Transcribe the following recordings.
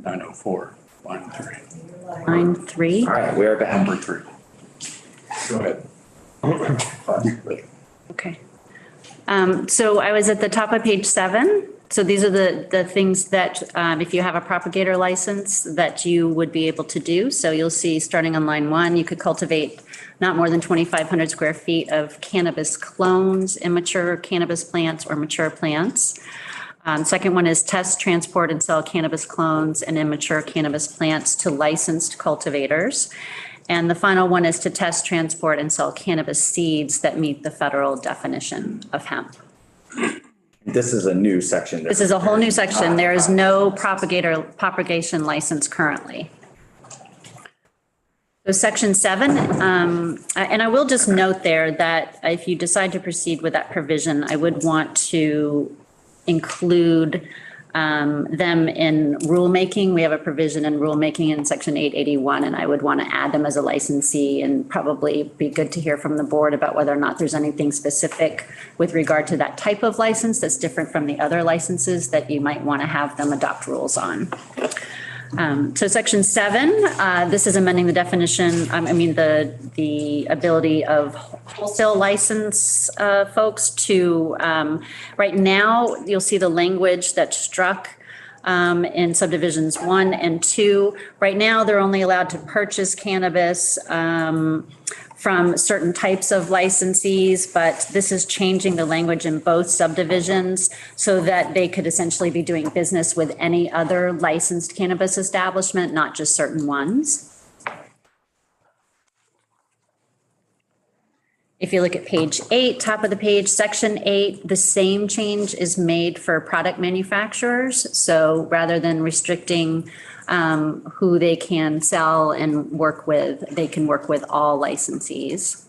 904, line 3. Line 3. All right, we are back. Number 3. Go ahead. Okay. So I was at the top of page 7. So these are the things that, if you have a propagator license, that you would be able to do. So you'll see, starting on line 1, you could cultivate not more than 2,500 square feet of cannabis clones, immature cannabis plants, or mature plants. Second one is test, transport, and sell cannabis clones and immature cannabis plants to licensed cultivators. And the final one is to test, transport, and sell cannabis seeds that meet the federal definition of hemp. This is a new section. This is a whole new section. There is no propagation license currently. So section 7, and I will just note there that if you decide to proceed with that provision, I would want to include them in rulemaking. We have a provision in rulemaking in section 881, and I would want to add them as a licensee, and probably be good to hear from the board about whether or not there's anything specific with regard to that type of license that's different from the other licenses that you might want to have them adopt rules on. So section 7, this is amending the definition, the ability of wholesale license folks to, right now, you'll see the language that's struck in subdivisions 1 and 2. Right now, they're only allowed to purchase cannabis from certain types of licensees, but this is changing the language in both subdivisions so that they could essentially be doing business with any other licensed cannabis establishment, not just certain ones. If you look at page 8, top of the page, section 8, the same change is made for product manufacturers. So rather than restricting who they can sell and work with, they can work with all licensees.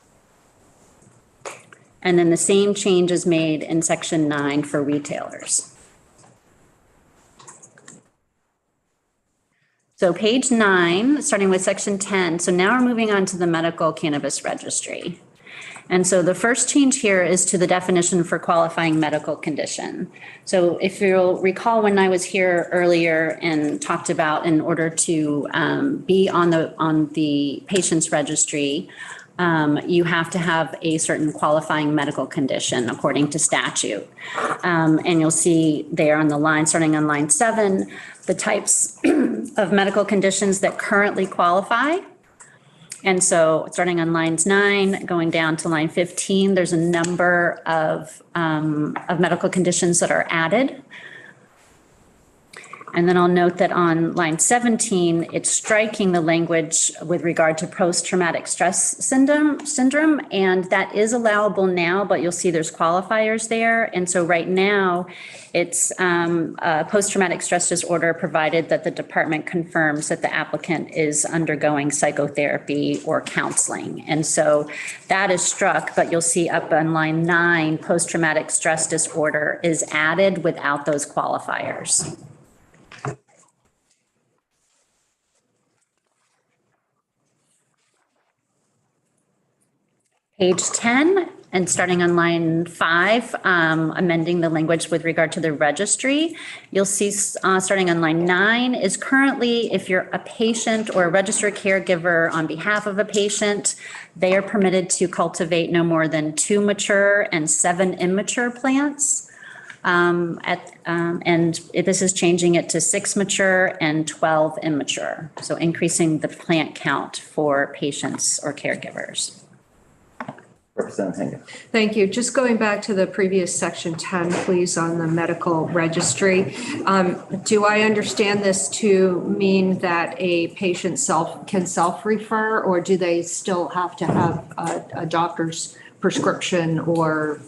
And then the same change is made in section 9 for retailers. So page 9, starting with section 10. So now we're moving on to the medical cannabis registry. And so the first change here is to the definition for qualifying medical condition. So if you'll recall, when I was here earlier and talked about, in order to be on the patient's registry, you have to have a certain qualifying medical condition according to statute. And you'll see there on the line, starting on line 7, the types of medical conditions that currently qualify. And so starting on lines 9, going down to line 15, there's a number of medical conditions that are added. And then I'll note that on line 17, it's striking the language with regard to post-traumatic stress syndrome, and that is allowable now, but you'll see there's qualifiers there. And so right now, it's a post-traumatic stress disorder provided that the department confirms that the applicant is undergoing psychotherapy or counseling. And so that is struck, but you'll see up on line 9, post-traumatic stress disorder is added without those qualifiers. Page 10, and starting on line 5, amending the language with regard to the registry. You'll see starting on line 9 is currently, if you're a patient or a registered caregiver on behalf of a patient, they are permitted to cultivate no more than 2 mature and 7 immature plants. And this is changing it to 6 mature and 12 immature. So increasing the plant count for patients or caregivers. Representative Henga. Thank you. Just going back to the previous section 10, please, on the medical registry. Do I understand this to mean that a patient can self-refer, or do they still have to have a doctor's prescription or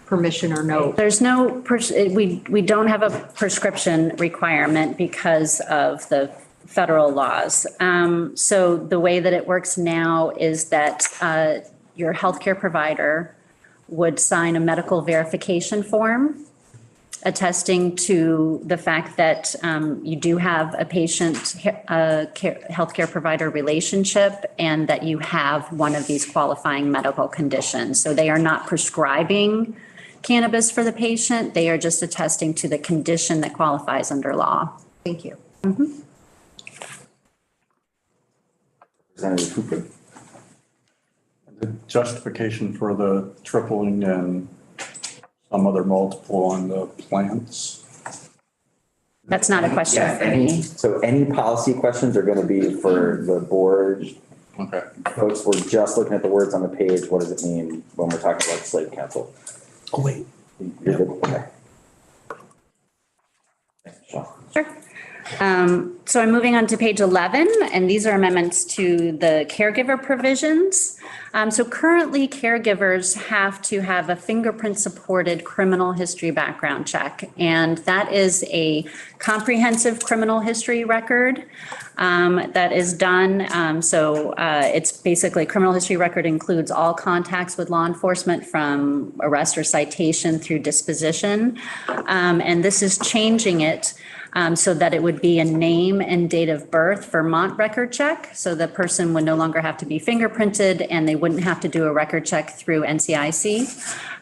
permission or no? There's no, we don't have a prescription requirement because of the federal laws. So the way that it works now is that your healthcare provider would sign a medical verification form attesting to the fact that you do have a patient healthcare provider relationship and that you have one of these qualifying medical conditions. So they are not prescribing cannabis for the patient. They are just attesting to the condition that qualifies under law. Thank you. Mm-hmm. Representative Hooper. The justification for the tripling and some other multiple on the plants. That's not a question Yeah, for me. so any policy questions are going to be for the board. Okay. Folks, we're just looking at the words on the page. What does it mean when we're talking about legislative council? Oh, wait. You're good? Okay. Thanks, Michelle. Sure. So I'm moving on to page 11, and these are amendments to the caregiver provisions. So currently caregivers have to have a fingerprint-supported criminal history background check, and that is a comprehensive criminal history record that is done. It's basically, criminal history record includes all contacts with law enforcement from arrest or citation through disposition. And this is changing it so that it would be a name and date of birth Vermont record check. So the person would no longer have to be fingerprinted and they wouldn't have to do a record check through NCIC.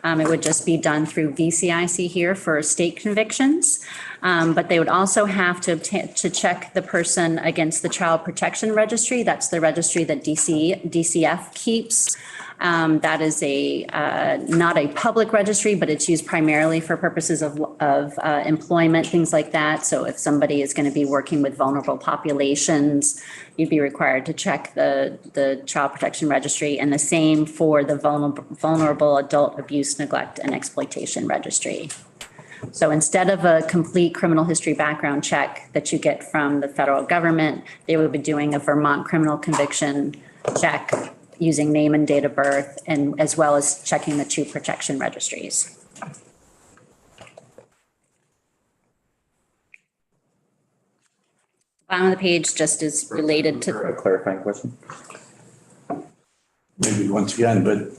It would just be done through VCIC here for state convictions. But they would also have to check the person against the Child Protection Registry. That's the registry that DCF keeps. That is not a public registry, but it's used primarily for purposes of employment, things like that. So if somebody is going to be working with vulnerable populations, you'd be required to check the Child Protection Registry, and the same for the Vulnerable Adult Abuse, Neglect, and Exploitation Registry. So instead of a complete criminal history background check that you get from the federal government, they would be doing a Vermont criminal conviction check using name and date of birth, and as well as checking the two protection registries. Bottom of the page just is related to. A clarifying question? Maybe once again, but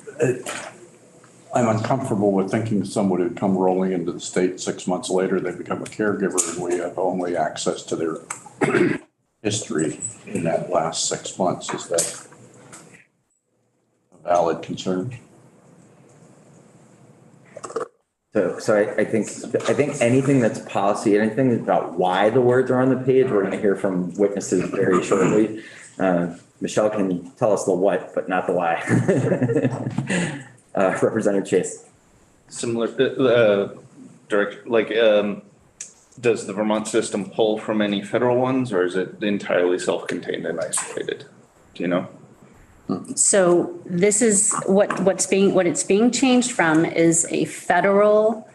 I'm uncomfortable with thinking someone would come rolling into the state 6 months later, they become a caregiver and we have only access to their history in that last 6 months. Is that a valid concern? So I think anything that's policy, anything about why the words are on the page, we're going to hear from witnesses very shortly. Michelle can tell us the what, but not the why. Representative Chase. Similar, does the Vermont system pull from any federal ones, or is it entirely self-contained and isolated? Do you know? So this is what it's being changed from is a federal,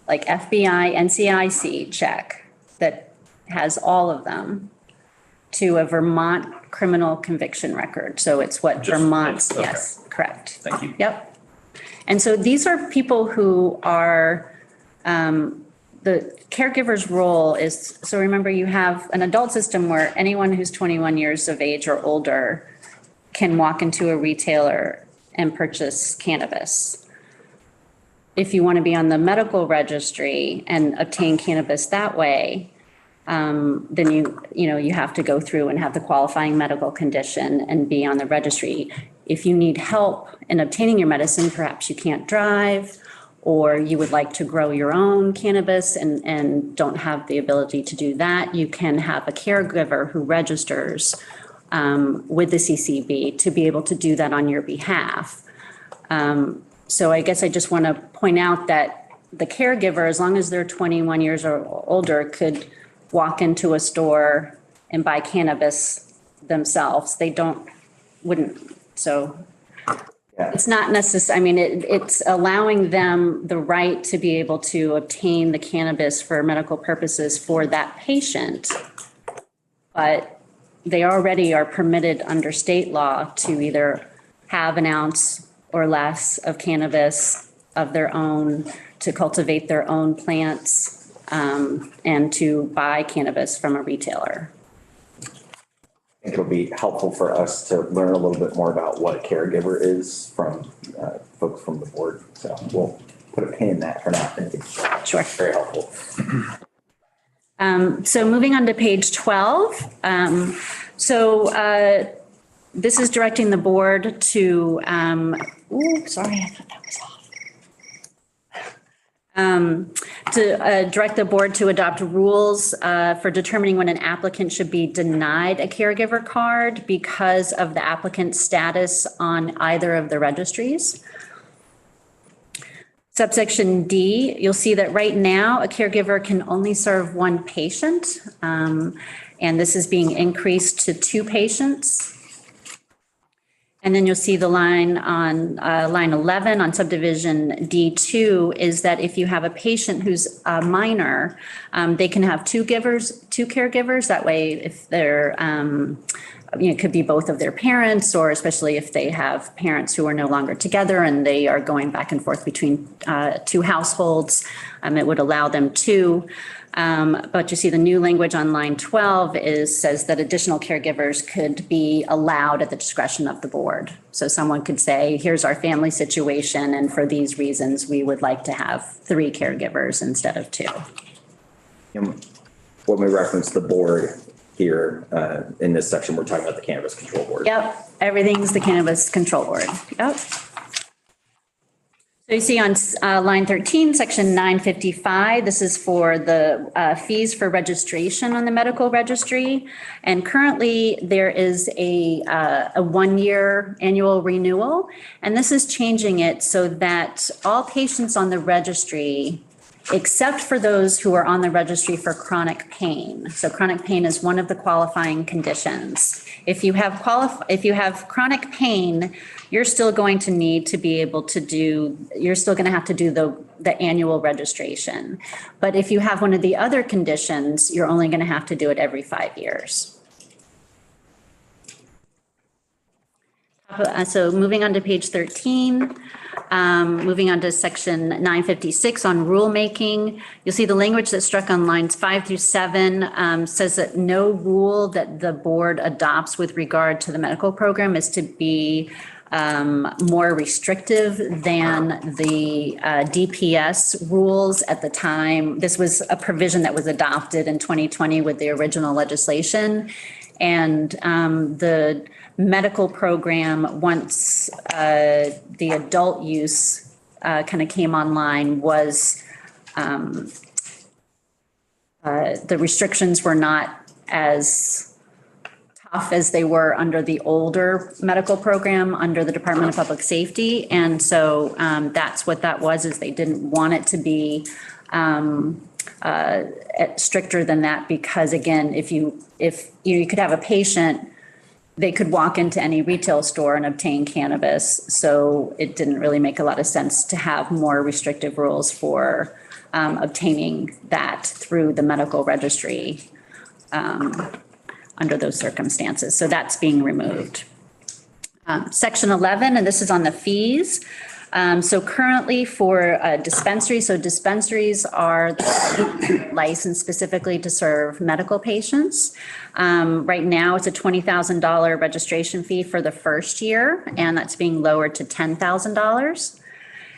like FBI, NCIC check that has all of them to a Vermont criminal conviction record. So it's what Vermont's, okay. Yes, correct. Thank you. Yep. And so these are people who are, the caregiver's role is, so remember you have an adult system where anyone who's 21 years of age or older can walk into a retailer and purchase cannabis. If you want to be on the medical registry and obtain cannabis that way, then you have to go through and have the qualifying medical condition and be on the registry. If you need help in obtaining your medicine, perhaps you can't drive, or you would like to grow your own cannabis and don't have the ability to do that, you can have a caregiver who registers with the CCB to be able to do that on your behalf. So I guess I just want to point out that the caregiver, as long as they're 21 years or older, could walk into a store and buy cannabis themselves. Wouldn't. So yeah. It's not necessary. I mean, it's allowing them the right to be able to obtain the cannabis for medical purposes for that patient, but they already are permitted under state law to either have an ounce or less of cannabis of their own, to cultivate their own plants, and to buy cannabis from a retailer. I think it'll be helpful for us to learn a little bit more about what a caregiver is from folks from the board. So we'll put a pin in that for now. Thank you. Sure. Very helpful. So moving on to page 12. This is directing the board to, sorry, I thought that was off. To direct the board to adopt rules for determining when an applicant should be denied a caregiver card because of the applicant's status on either of the registries. Subsection D, you'll see that right now a caregiver can only serve one patient, and this is being increased to 2 patients. And then you'll see the line on line 11 on subdivision D2 is that if you have a patient who's a minor, they can have 2 caregivers. That way, if they're, it could be both of their parents, or especially if they have parents who are no longer together and they are going back and forth between 2 households, it would allow them to. But you see the new language on line 12 says that additional caregivers could be allowed at the discretion of the board. So someone could say, here's our family situation, and for these reasons, we would like to have 3 caregivers instead of 2. And when we reference the board here, in this section, we're talking about the Cannabis Control Board. Yep, everything's the Cannabis Control Board. Yep. So you see on line 13, section 955, this is for the fees for registration on the medical registry. And currently there is a 1-year annual renewal. And this is changing it so that all patients on the registry, except for those who are on the registry for chronic pain. So chronic pain is one of the qualifying conditions. If you have chronic pain, you're still going to need to be able to you're still going to have to do the annual registration. But if you have one of the other conditions, you're only going to have to do it every 5 years. So moving on to page 13, moving on to section 956 on rulemaking, you'll see the language that's struck on lines 5 through 7 says that no rule that the board adopts with regard to the medical program is to be more restrictive than the DPS rules at the time. This was a provision that was adopted in 2020 with the original legislation. And the medical program, once the adult use kind of came online, was the restrictions were not as tough as they were under the older medical program under the Department of Public Safety. And so that's what that was, is they didn't want it to be stricter than that, because again, if you could have a patient, they could walk into any retail store and obtain cannabis. So it didn't really make a lot of sense to have more restrictive rules for obtaining that through the medical registry under those circumstances. So that's being removed. Section 11, and this is on the fees. So currently for dispensaries, so dispensaries are licensed specifically to serve medical patients. Right now it's a $20,000 registration fee for the first year, and that's being lowered to $10,000.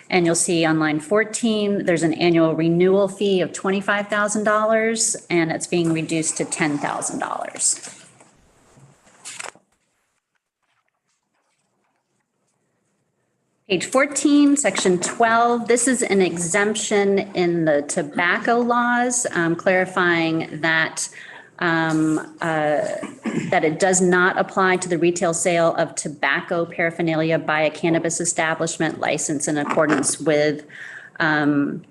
And you'll see on line 14, there's an annual renewal fee of $25,000, and it's being reduced to $10,000. Page 14, section 12, this is an exemption in the tobacco laws, clarifying that that it does not apply to the retail sale of tobacco paraphernalia by a cannabis establishment licensed in accordance with either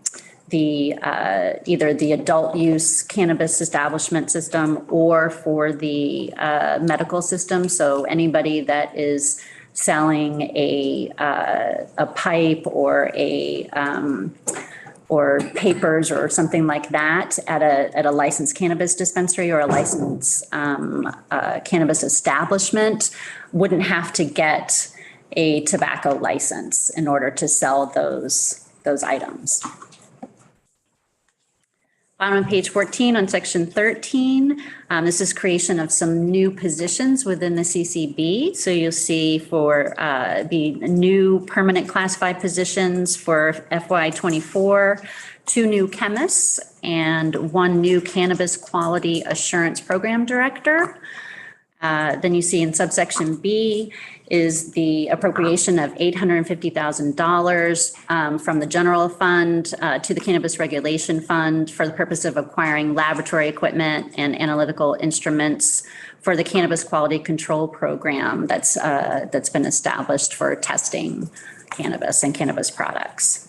the adult use cannabis establishment system or for the medical system. So anybody that is selling a pipe or or papers or something like that at a licensed cannabis dispensary or a licensed cannabis establishment wouldn't have to get a tobacco license in order to sell those items. On page 14 on section 13, this is creation of some new positions within the CCB. So you'll see for the new permanent classified positions for FY24, 2 new chemists and 1 new cannabis quality assurance program director. Then you see in subsection B is the appropriation of $850,000 from the general fund to the Cannabis Regulation Fund for the purpose of acquiring laboratory equipment and analytical instruments for the Cannabis Quality Control Program that's been established for testing cannabis and cannabis products.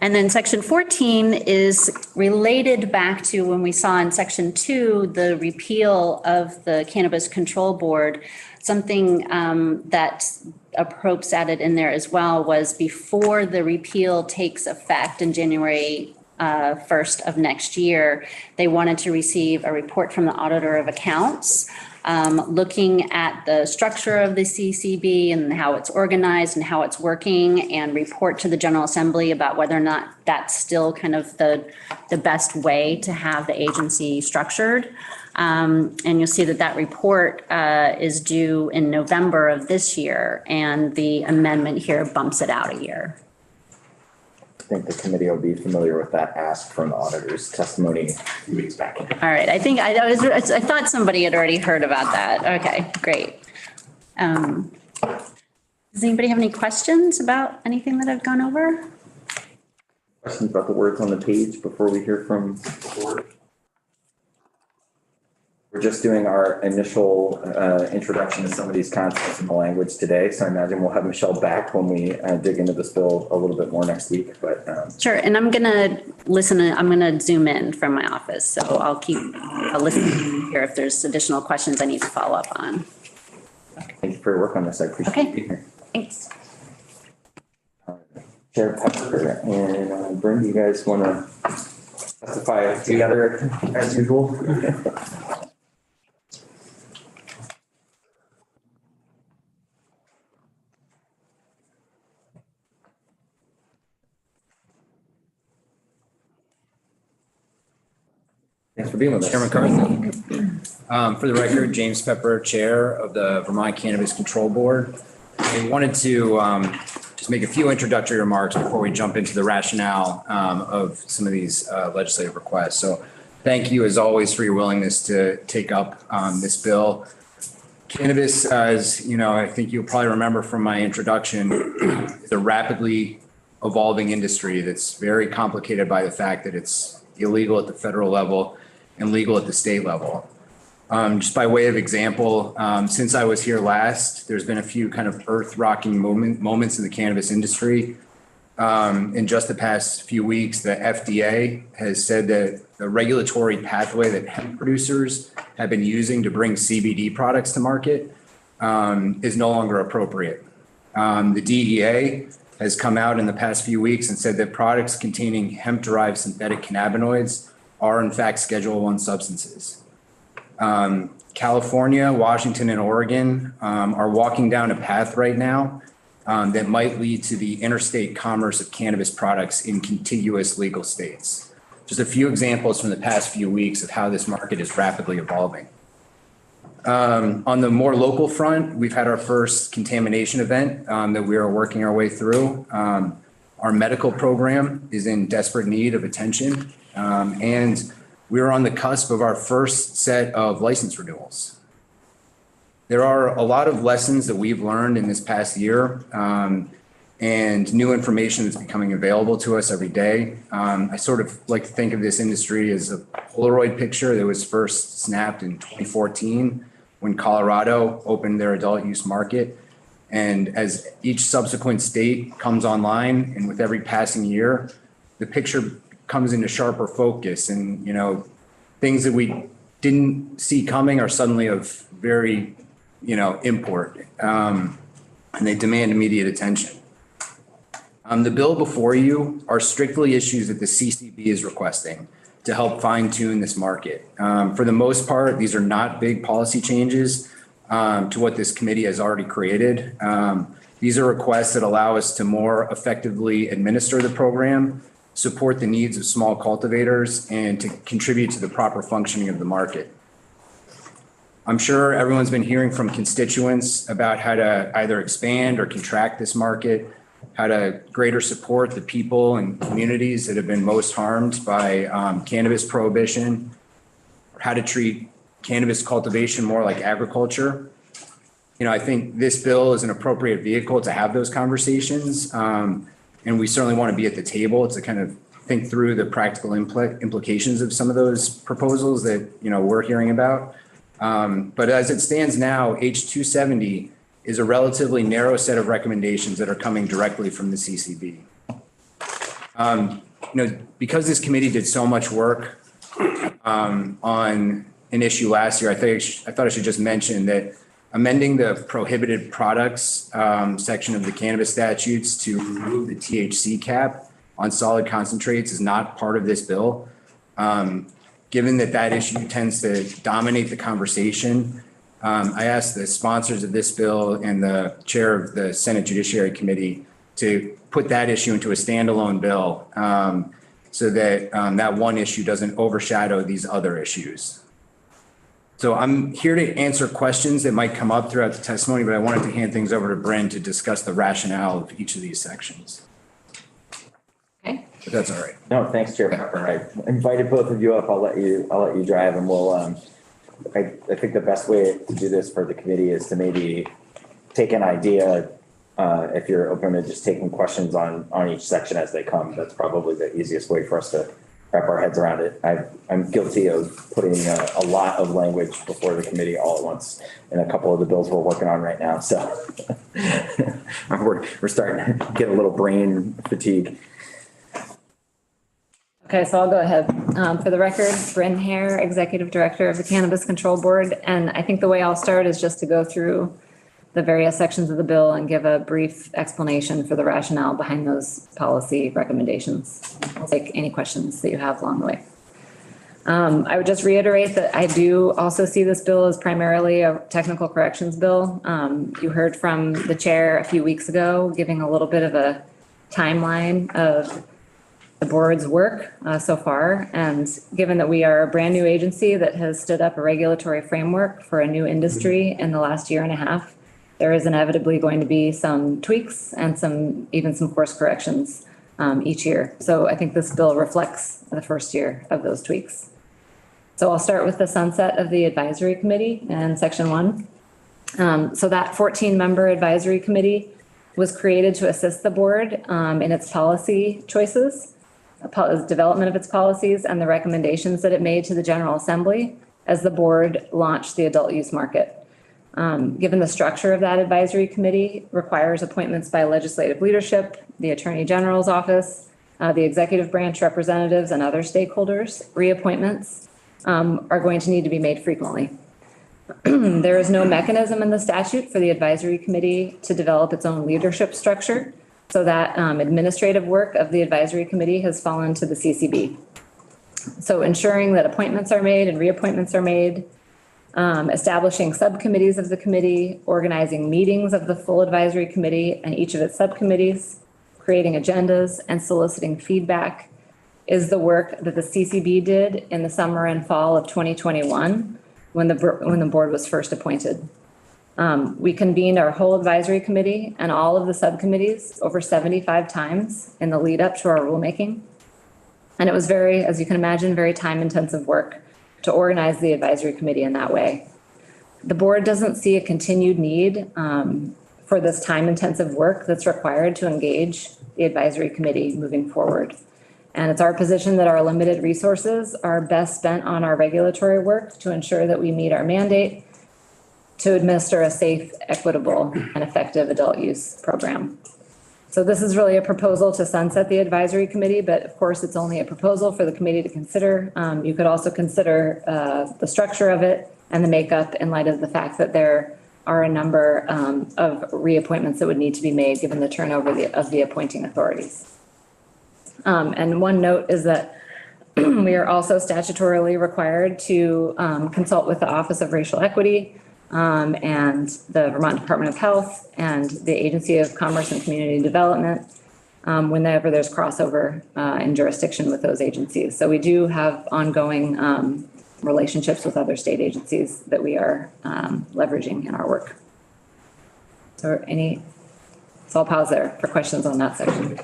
And then section 14 is related back to when we saw in section 2, the repeal of the Cannabis Control Board. Something that Approps added in there as well was before the repeal takes effect in January 1st of next year, they wanted to receive a report from the Auditor of Accounts looking at the structure of the CCB and how it's organized and how it's working, and report to the General Assembly about whether or not that's still kind of the best way to have the agency structured. And you'll see that report is due in November of this year, and the amendment here bumps it out a year. I think the committee will be familiar with that ask from the auditor's testimony a few weeks back. All right, I think I thought somebody had already heard about that. Okay, great. Does anybody have any questions about anything that I've gone over? Questions about the words on the page before we hear from the board? We're just doing our initial introduction to some of these concepts in the language today. So I imagine we'll have Michelle back when we dig into this bill a little bit more next week. But Sure, and I'm gonna I'm gonna zoom in from my office. So I'll listen here if there's additional questions I need to follow up on. thank you for your work on this. I appreciate Okay. you being here. Thanks. Chair Pepper and Brent, you guys want to testify together as usual? Thanks for being with us. Chair McCarthy. For the record, James Pepper, Chair of the Vermont Cannabis Control Board. I wanted to just make a few introductory remarks before we jump into the rationale of some of these legislative requests. So thank you, as always, for your willingness to take up this bill. Cannabis, as you know, I think you'll probably remember from my introduction, is a rapidly evolving industry that's very complicated by the fact that it's illegal at the federal level and legal at the state level. Just by way of example, since I was here last, there's been a few kind of earth-rocking moments in the cannabis industry. In just the past few weeks, the FDA has said that the regulatory pathway that hemp producers have been using to bring CBD products to market is no longer appropriate. The DEA has come out in the past few weeks and said that products containing hemp-derived synthetic cannabinoids are in fact Schedule I substances. California, Washington, and Oregon are walking down a path right now that might lead to the interstate commerce of cannabis products in contiguous legal states. Just a few examples from the past few weeks of how this market is rapidly evolving. On the more local front, we've had our first contamination event that we are working our way through. Our medical program is in desperate need of attention, and we are on the cusp of our first set of license renewals. There are a lot of lessons that we've learned in this past year and new information that's becoming available to us every day. I sort of like to think of this industry as a Polaroid picture that was first snapped in 2014 when Colorado opened their adult use market. And as each subsequent state comes online and with every passing year, the picture comes into sharper focus, and things that we didn't see coming are suddenly of very import, and they demand immediate attention. The bill before you are strictly issues that the CCB is requesting to help fine tune this market. For the most part, these are not big policy changes to what this committee has already created. These are requests that allow us to more effectively administer the program, support the needs of small cultivators, and to contribute to the proper functioning of the market. I'm sure everyone's been hearing from constituents about how to either expand or contract this market, how to greater support the people and communities that have been most harmed by cannabis prohibition, or how to treat cannabis cultivation more like agriculture. I think this bill is an appropriate vehicle to have those conversations. And we certainly want to be at the table to kind of think through the practical implications of some of those proposals that, we're hearing about. But as it stands now, H270 is a relatively narrow set of recommendations that are coming directly from the CCB. Because this committee did so much work on an issue last year, I thought I should just mention that amending the prohibited products section of the cannabis statutes to remove the THC cap on solid concentrates is not part of this bill. Given that issue tends to dominate the conversation, I asked the sponsors of this bill and the chair of the Senate Judiciary Committee to put that issue into a standalone bill so that that one issue doesn't overshadow these other issues. So I'm here to answer questions that might come up throughout the testimony, but I wanted to hand things over to Bryn to discuss the rationale of each of these sections. Okay. If that's all right. No, thanks, Chair Pepper. I invited both of you up. I'll let you drive, and we'll, I think the best way to do this for the committee is to maybe take an idea, if you're open to just taking questions on each section as they come. That's probably the easiest way for us to wrap our heads around it. I'm guilty of putting a lot of language before the committee all at once in a couple of the bills we're working on right now. So we're starting to get a little brain fatigue. Okay, so I'll go ahead. For the record, Bryn Hare, Executive Director of the Cannabis Control Board. And I think the way I'll start is just to go through the various sections of the bill and give a brief explanation for the rationale behind those policy recommendations. I'll take any questions that you have along the way. I would just reiterate that I do also see this bill as primarily a technical corrections bill. You heard from the chair a few weeks ago, giving a little bit of a timeline of the board's work so far. And given that we are a brand new agency that has stood up a regulatory framework for a new industry in the last year and a half, there is inevitably going to be some tweaks and even some course corrections each year. So I think this bill reflects the first year of those tweaks. So I'll start with the sunset of the advisory committee in section 1. So that 14-member advisory committee was created to assist the board in its policy choices, development of its policies, and the recommendations that it made to the General Assembly as the board launched the adult use market. Given the structure of that advisory committee requires appointments by legislative leadership, the Attorney General's office, the executive branch representatives, and other stakeholders, reappointments are going to need to be made frequently. There is no mechanism in the statute for the advisory committee to develop its own leadership structure, so that administrative work of the advisory committee has fallen to the CCB. So ensuring that appointments are made and reappointments are made, establishing subcommittees of the committee, organizing meetings of the full advisory committee and each of its subcommittees, creating agendas, and soliciting feedback is the work that the CCB did in the summer and fall of 2021 when the board was first appointed. We convened our whole advisory committee and all of the subcommittees over 75 times in the lead up to our rulemaking. And it was very, as you can imagine, very time-intensive work to organize the advisory committee in that way. The board doesn't see a continued need for this time-intensive work that's required to engage the advisory committee moving forward. And it's our position that our limited resources are best spent on our regulatory work to ensure that we meet our mandate to administer a safe, equitable, and effective adult use program. So this is really a proposal to sunset the advisory committee, but of course it's only a proposal for the committee to consider. You could also consider the structure of it and the makeup in light of the fact that there are a number of reappointments that would need to be made given the turnover of the appointing authorities. And one note is that we are also statutorily required to consult with the Office of Racial Equity and the Vermont Department of Health and the Agency of Commerce and Community Development whenever there's crossover in jurisdiction with those agencies. So we do have ongoing relationships with other state agencies that we are leveraging in our work. So I'll pause there for questions on that section.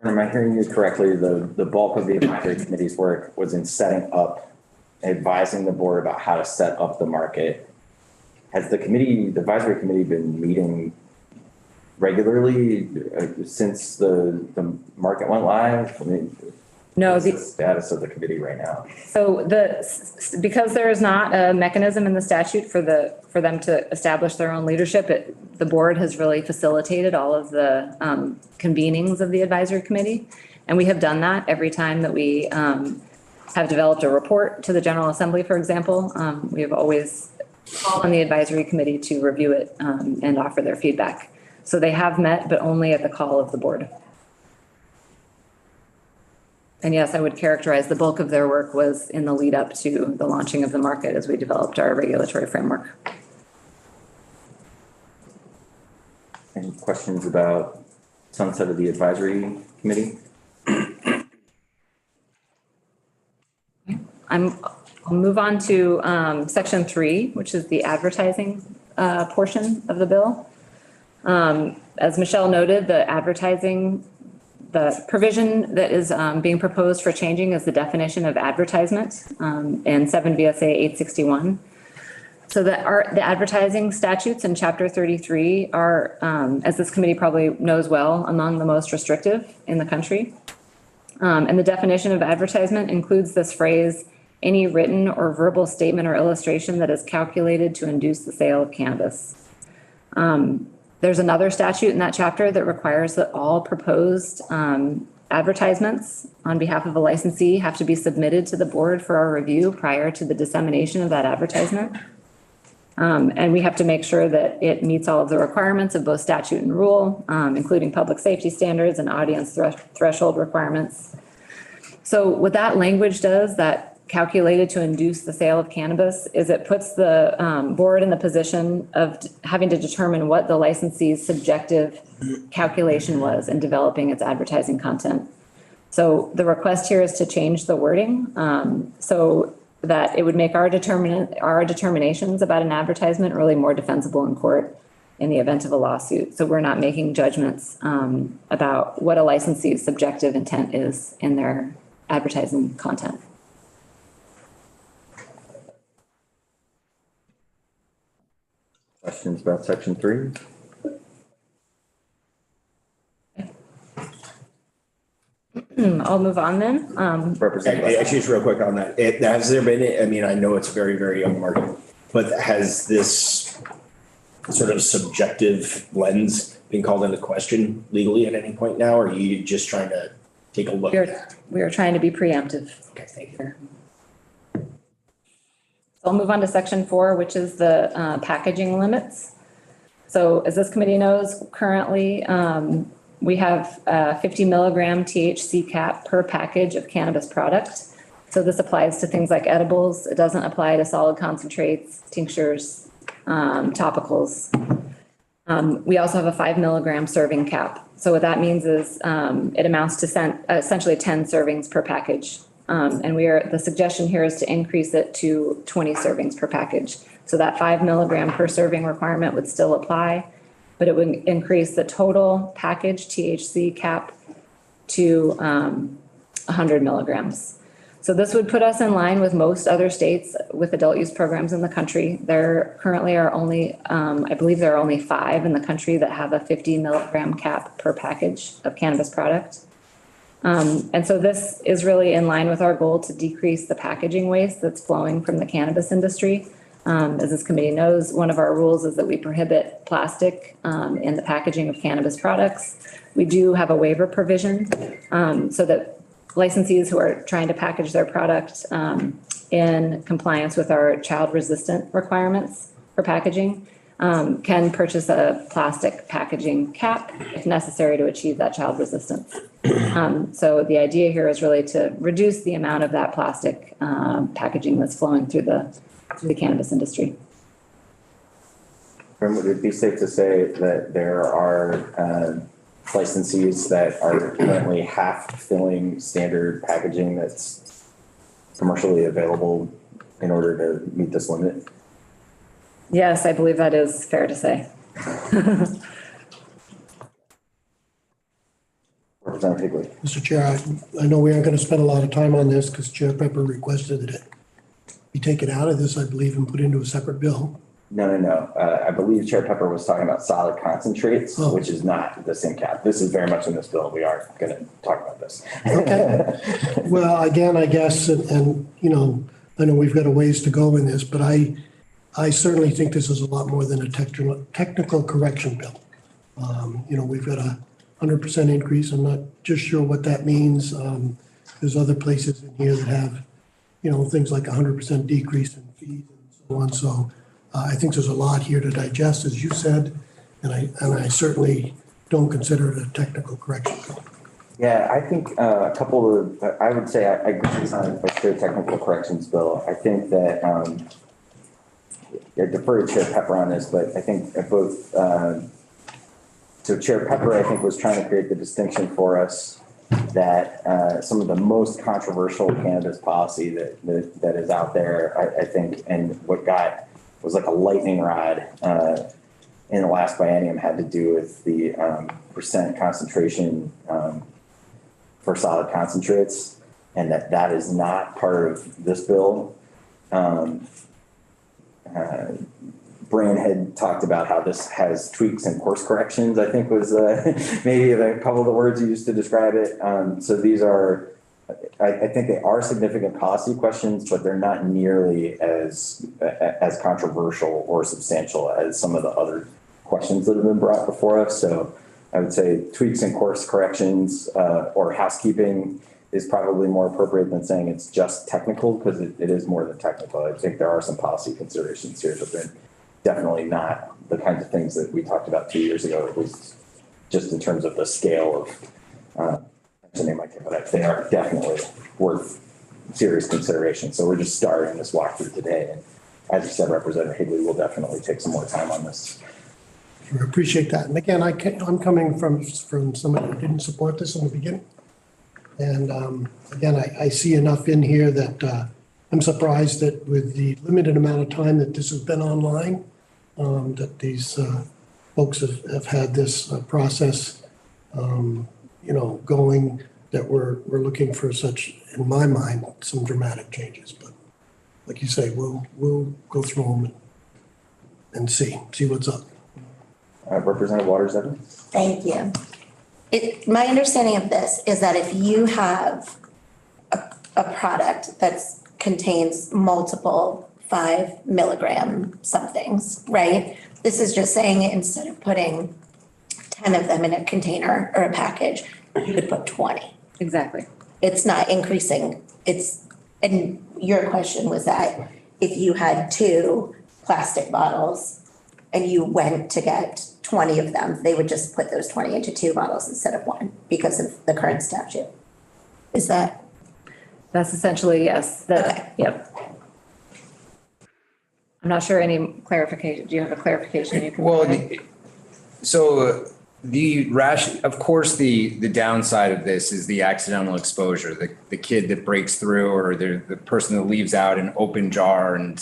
Am I hearing you correctly? The bulk of the advisory committee's work was in setting up advising the board about how to set up the market. Has the advisory committee been meeting regularly since the market went live? I mean, No, what's the status of the committee right now? So because there is not a mechanism in the statute for them to establish their own leadership, the board has really facilitated all of the convenings of the advisory committee. And we have done that every time that we have developed a report to the General Assembly, for example. We have always called on the advisory committee to review it and offer their feedback. So they have met, but only at the call of the board. And yes, I would characterize the bulk of their work was in the lead up to the launching of the market as we developed our regulatory framework. Any questions about sunset of the advisory committee? I'll move on to section 3, which is the advertising portion of the bill. As Michelle noted, the provision that is being proposed for changing is the definition of advertisement in 7 VSA 861. So the advertising statutes in Chapter 33 are, as this committee probably knows well, among the most restrictive in the country. And the definition of advertisement includes this phrase, any written or verbal statement or illustration that is calculated to induce the sale of cannabis. There's another statute in that chapter that requires that all proposed advertisements on behalf of a licensee have to be submitted to the board for our review prior to the dissemination of that advertisement. And we have to make sure that it meets all of the requirements of both statute and rule, including public safety standards and audience threshold requirements. So what that language does, that calculated to induce the sale of cannabis, is it puts the board in the position of having to determine what the licensee's subjective calculation was in developing its advertising content. So the request here is to change the wording so that it would make our determinations about an advertisement really more defensible in court in the event of a lawsuit. So we're not making judgments about what a licensee's subjective intent is in their advertising content. Questions about section 3? I'll move on then. Representative. Actually, just real quick on that. Has there been, I mean, I know it's a very, very young market, but has this sort of subjective lens been called into question legally at any point now? Or are you just trying to take a look at that? We are trying to be preemptive. Okay, thank you. So I'll move on to section 4, which is the packaging limits. So as this committee knows, currently we have a 50 milligram THC cap per package of cannabis product. So this applies to things like edibles. It doesn't apply to solid concentrates, tinctures, topicals. We also have a 5 milligram serving cap. So what that means is it amounts to essentially 10 servings per package. And the suggestion here is to increase it to 20 servings per package. So that 5 milligram per serving requirement would still apply, but it would increase the total package THC cap to 100 milligrams. So this would put us in line with most other states with adult use programs in the country. There currently are only, I believe there are only 5 in the country that have a 50 milligram cap per package of cannabis product. And so this is really in line with our goal to decrease the packaging waste that's flowing from the cannabis industry. As this committee knows, one of our rules is that we prohibit plastic in the packaging of cannabis products. We do have a waiver provision so that licensees who are trying to package their product in compliance with our child resistant requirements for packaging can purchase a plastic packaging cap if necessary to achieve that child resistance. So the idea here is really to reduce the amount of that plastic packaging that's flowing through the cannabis industry. Would it be safe to say that there are licensees that are currently half filling standard packaging that's commercially available in order to meet this limit? Yes, I believe that is fair to say. Representative Higley. Mr. Chair, I know we aren't going to spend a lot of time on this because Chair Pepper requested it. be taken out of this, I believe, and put into a separate bill. No. I believe Chair Pepper was talking about solid concentrates, Oh. which is not the same cap. This is very much in this bill. We are going to talk about this. Okay. Well, again, I guess, and, you know, I know we've got a ways to go in this, but I certainly think this is a lot more than a technical correction bill. You know, we've got 100% increase. I'm not just sure what that means. There's other places in here that have, you know, things like 100% decrease in fees and so on. So I think there's a lot here to digest, as you said, and I certainly don't consider it a technical correction bill. Yeah, I think a couple of, I would say I agree it's not a pure technical corrections bill. I think that, I defer to Chair Pepper on this, but I think both, so Chair Pepper, I think, was trying to create the distinction for us that some of the most controversial cannabis policy that is out there, I think, and what was like a lightning rod in the last biennium had to do with the percent concentration for solid concentrates, and that is not part of this bill. Brian had talked about how this has tweaks and course corrections, I think was maybe a couple of the words he used to describe it. So these are, I think they are significant policy questions, but they're not nearly as controversial or substantial as some of the other questions that have been brought before us. So I would say tweaks and course corrections or housekeeping is probably more appropriate than saying it's just technical, because it is more than technical. I think there are some policy considerations here, but they're definitely not the kinds of things that we talked about 2 years ago. It was just in terms of the scale of but they are definitely worth serious consideration. So we're just starting this walkthrough today. And as you said, Representative Higley will definitely take some more time on this. I appreciate that. And again, I'm coming from somebody who didn't support this in the beginning. And again, I see enough in here that I'm surprised that with the limited amount of time that this has been online, that these folks have had this process, you know, going, that we're looking for such, in my mind, some dramatic changes. But like you say, we'll go through them and see what's up. Representative Waters Evans. Thank you. My understanding of this is that if you have a product that contains multiple 5 milligram somethings, right? This is just saying instead of putting 10 of them in a container or a package, you could put 20. Exactly. It's not increasing. And your question was that if you had 2 plastic bottles and you went to get 20 of them, they would just put those 20 into 2 bottles instead of 1 because of the current statute. Is that? That's essentially, yes. Okay. Yep. I'm not sure any clarification. Do you have a clarification you can Well, provide? so of course, the downside of this is the accidental exposure, the kid that breaks through, or the person that leaves out an open jar, and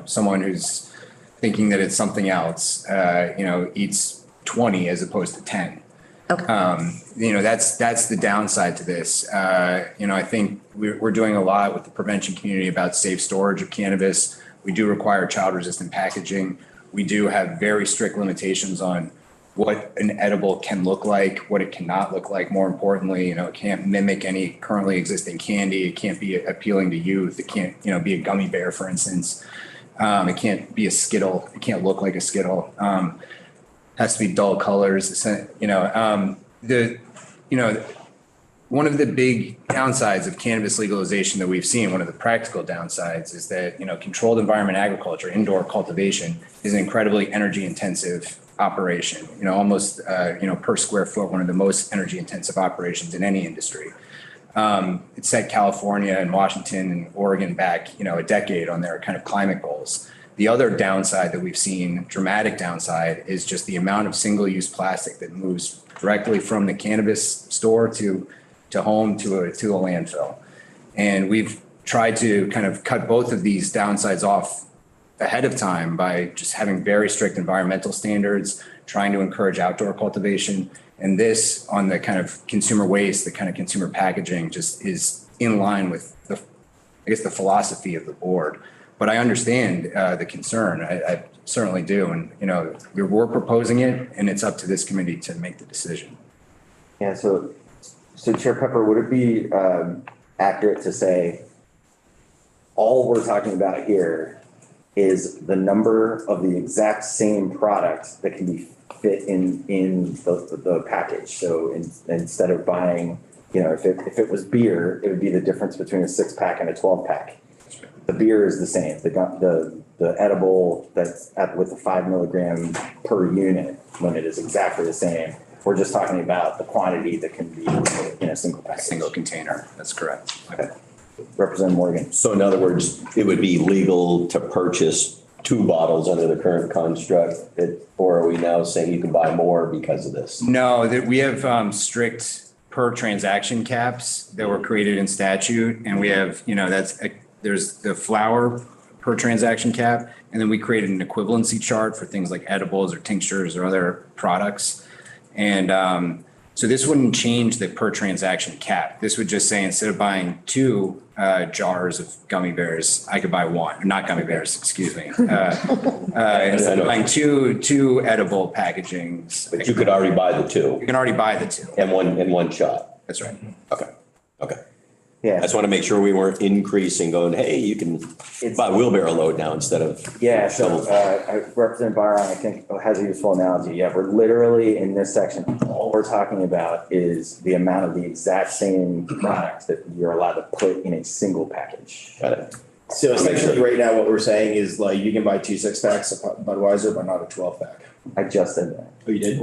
someone who's thinking that it's something else, eats 20 as opposed to 10. Okay. That's the downside to this. I think we're doing a lot with the prevention community about safe storage of cannabis. We do require child-resistant packaging. We do have very strict limitations on what an edible can look like, what it cannot look like. More importantly, it can't mimic any currently existing candy. It can't be appealing to youth. It can't, be a gummy bear, for instance. It can't be a Skittle. It can't look like a Skittle. Has to be dull colors. One of the big downsides of cannabis legalization that we've seen, one of the practical downsides, is that, controlled environment agriculture, indoor cultivation, is an incredibly energy intensive operation, almost, per square foot, one of the most energy intensive operations in any industry. It set California and Washington and Oregon back, a decade on their kind of climate goals. The other downside that we've seen, dramatic downside, is just the amount of single-use plastic that moves directly from the cannabis store to home to a landfill. And we've tried to kind of cut both of these downsides off ahead of time by just having very strict environmental standards, trying to encourage outdoor cultivation. And this, on the kind of consumer waste, the kind of consumer packaging, just is in line with I guess, the philosophy of the board. But I understand the concern. I certainly do. And, you know, we're proposing it and it's up to this committee to make the decision. Yeah, so Chair Pepper, would it be accurate to say all we're talking about here is the number of the exact same product that can be fit in the package? So instead of buying, you know, if it was beer, it would be the difference between a 6-pack and a 12-pack. The beer is the same. The edible that's with the 5 milligram per unit limit is exactly the same. We're just talking about the quantity that can be in a single package. Single container. That's correct. Okay. Representative Morgan. So in other words, it would be legal to purchase 2 bottles under the current construct, or are we now saying you can buy more because of this? No, that we have strict per transaction caps that were created in statute. And we have, you know, there's the flour per transaction cap. And then we created an equivalency chart for things like edibles or tinctures or other products. And so this wouldn't change the per transaction cap. This would just say, instead of buying 2 jars of gummy bears, I could buy 1, not gummy bears, excuse me. Instead of buying two edible packagings. But you could already buy the 2. You can already buy the 2. In one shot. That's right. Okay. Yeah. I just want to make sure we weren't increasing going, hey, you can buy a wheelbarrow load now instead of. Yeah, so Representative Byron, I think, has a useful analogy. Yeah, we're literally in this section, all we're talking about is the amount of the exact same product that you're allowed to put in a single package. Got it. So essentially right now what we're saying is like you can buy 2 6-packs of Budweiser, but not a 12-pack. I just said that. Oh, you did?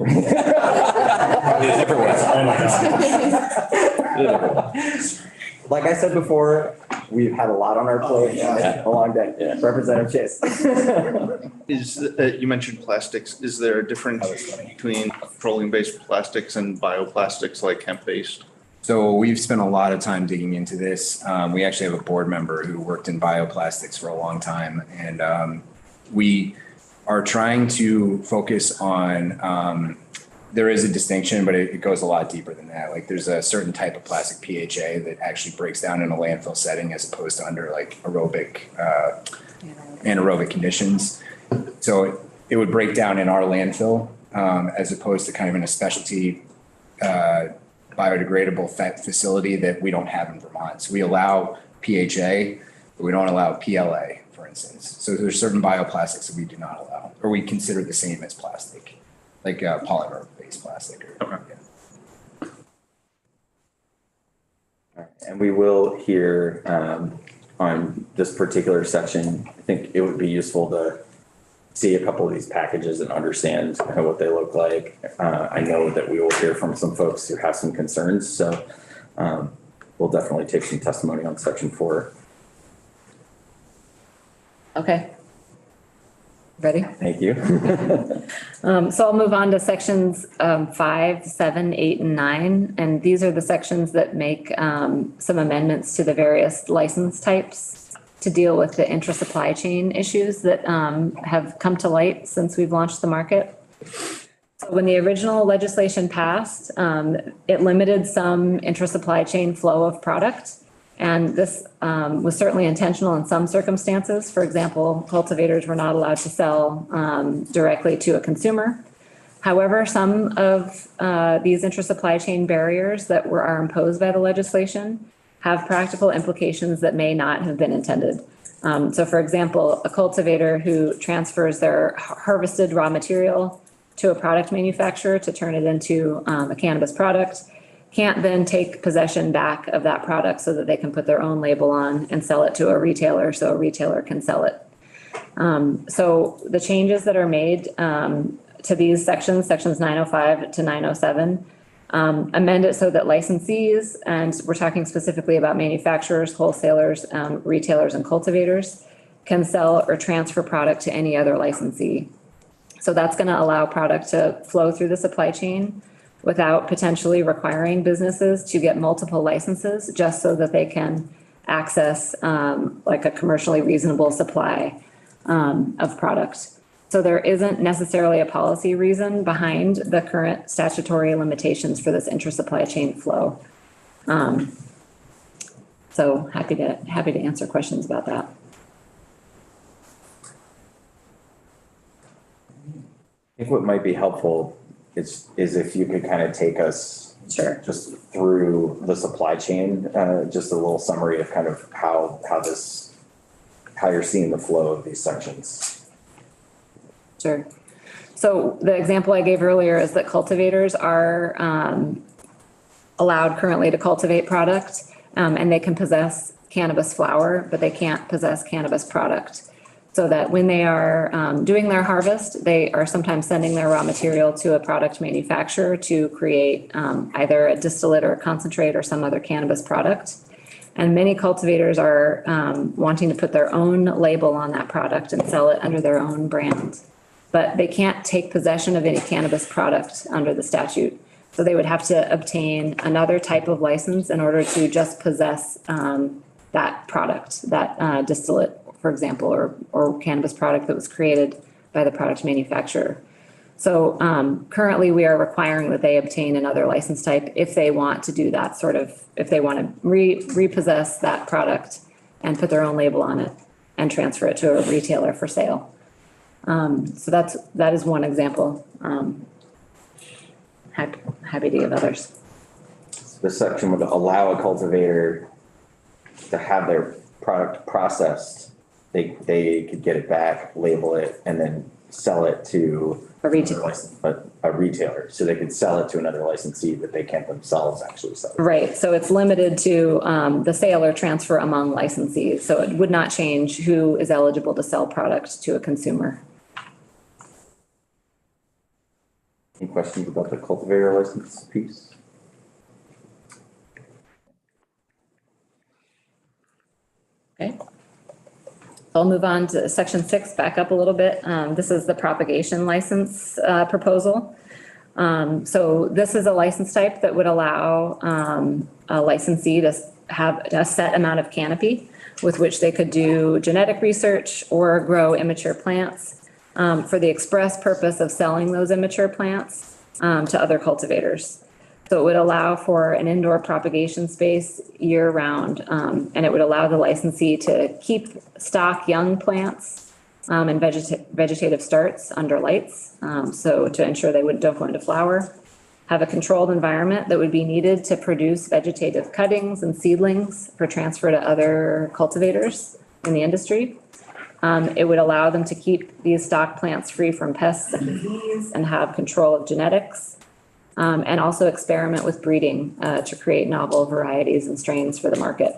Like I said before, we've had a lot on our plate. yeah. A long day. Yeah. Representative Chase. You mentioned plastics. Is there a difference between petroleum-based plastics and bioplastics like hemp-based? So we've spent a lot of time digging into this. We actually have a board member who worked in bioplastics for a long time. And we are trying to focus on, there is a distinction, but it goes a lot deeper than that. Like there's a certain type of plastic PHA that actually breaks down in a landfill setting as opposed to under like anaerobic conditions. So it would break down in our landfill as opposed to kind of in a specialty biodegradable facility that we don't have in Vermont. So we allow PHA, but we don't allow PLA, for instance. So there's certain bioplastics that we do not allow, or we consider the same as plastic, like polymer-based plastic. Okay. All right, and we will hear on this particular section. I think it would be useful to see a couple of these packages and understand kind of what they look like. I know that we will hear from some folks who have some concerns, so we'll definitely take some testimony on section 4. Okay. Ready? Thank you. So I'll move on to sections 5, 7, 8, and 9. And these are the sections that make some amendments to the various license types to deal with the intra-supply chain issues that have come to light since we've launched the market. So when the original legislation passed, it limited some intra-supply chain flow of product. And this was certainly intentional in some circumstances. For example, cultivators were not allowed to sell directly to a consumer. However, some of these intra-supply chain barriers that are imposed by the legislation have practical implications that may not have been intended. So for example, a cultivator who transfers their harvested raw material to a product manufacturer to turn it into a cannabis product can't then take possession back of that product so that they can put their own label on and sell it to a retailer so a retailer can sell it. So the changes that are made to these sections 905 to 907, amend it so that licensees, and we're talking specifically about manufacturers, wholesalers, retailers, and cultivators, can sell or transfer product to any other licensee. So that's going to allow product to flow through the supply chain without potentially requiring businesses to get multiple licenses just so that they can access like a commercially reasonable supply of product. So there isn't necessarily a policy reason behind the current statutory limitations for this intra-supply chain flow. So happy to answer questions about that. I think what might be helpful is if you could kind of take us Sure. just through the supply chain, just a little summary of kind of how you're seeing the flow of these sections. Sure. So the example I gave earlier is that cultivators are allowed currently to cultivate product, and they can possess cannabis flower, but they can't possess cannabis product. So that when they are doing their harvest, they are sometimes sending their raw material to a product manufacturer to create either a distillate or a concentrate or some other cannabis product. And many cultivators are wanting to put their own label on that product and sell it under their own brand. But they can't take possession of any cannabis product under the statute. So they would have to obtain another type of license in order to just possess that product, that distillate, for example, or cannabis product that was created by the product manufacturer. So currently we are requiring that they obtain another license type if they want to do that sort of, if they want to repossess that product and put their own label on it and transfer it to a retailer for sale. So that is one example. Happy to give others. This section would allow a cultivator to have their product processed. They could get it back, label it, and then sell it to A retailer. a retailer. So they could sell it to another licensee, but they can't themselves actually sell it. Right, so it's limited to the sale or transfer among licensees. So it would not change who is eligible to sell product to a consumer. Any questions about the cultivator license piece? Okay. I'll move on to section 6, back up a little bit. This is the propagation license proposal. So this is a license type that would allow a licensee to have a set amount of canopy with which they could do genetic research or grow immature plants for the express purpose of selling those immature plants to other cultivators. So it would allow for an indoor propagation space year round, and it would allow the licensee to keep stock young plants and vegetative starts under lights. So to ensure they don't go into flower, have a controlled environment that would be needed to produce vegetative cuttings and seedlings for transfer to other cultivators in the industry. It would allow them to keep these stock plants free from pests and disease and have control of genetics. And also experiment with breeding to create novel varieties and strains for the market.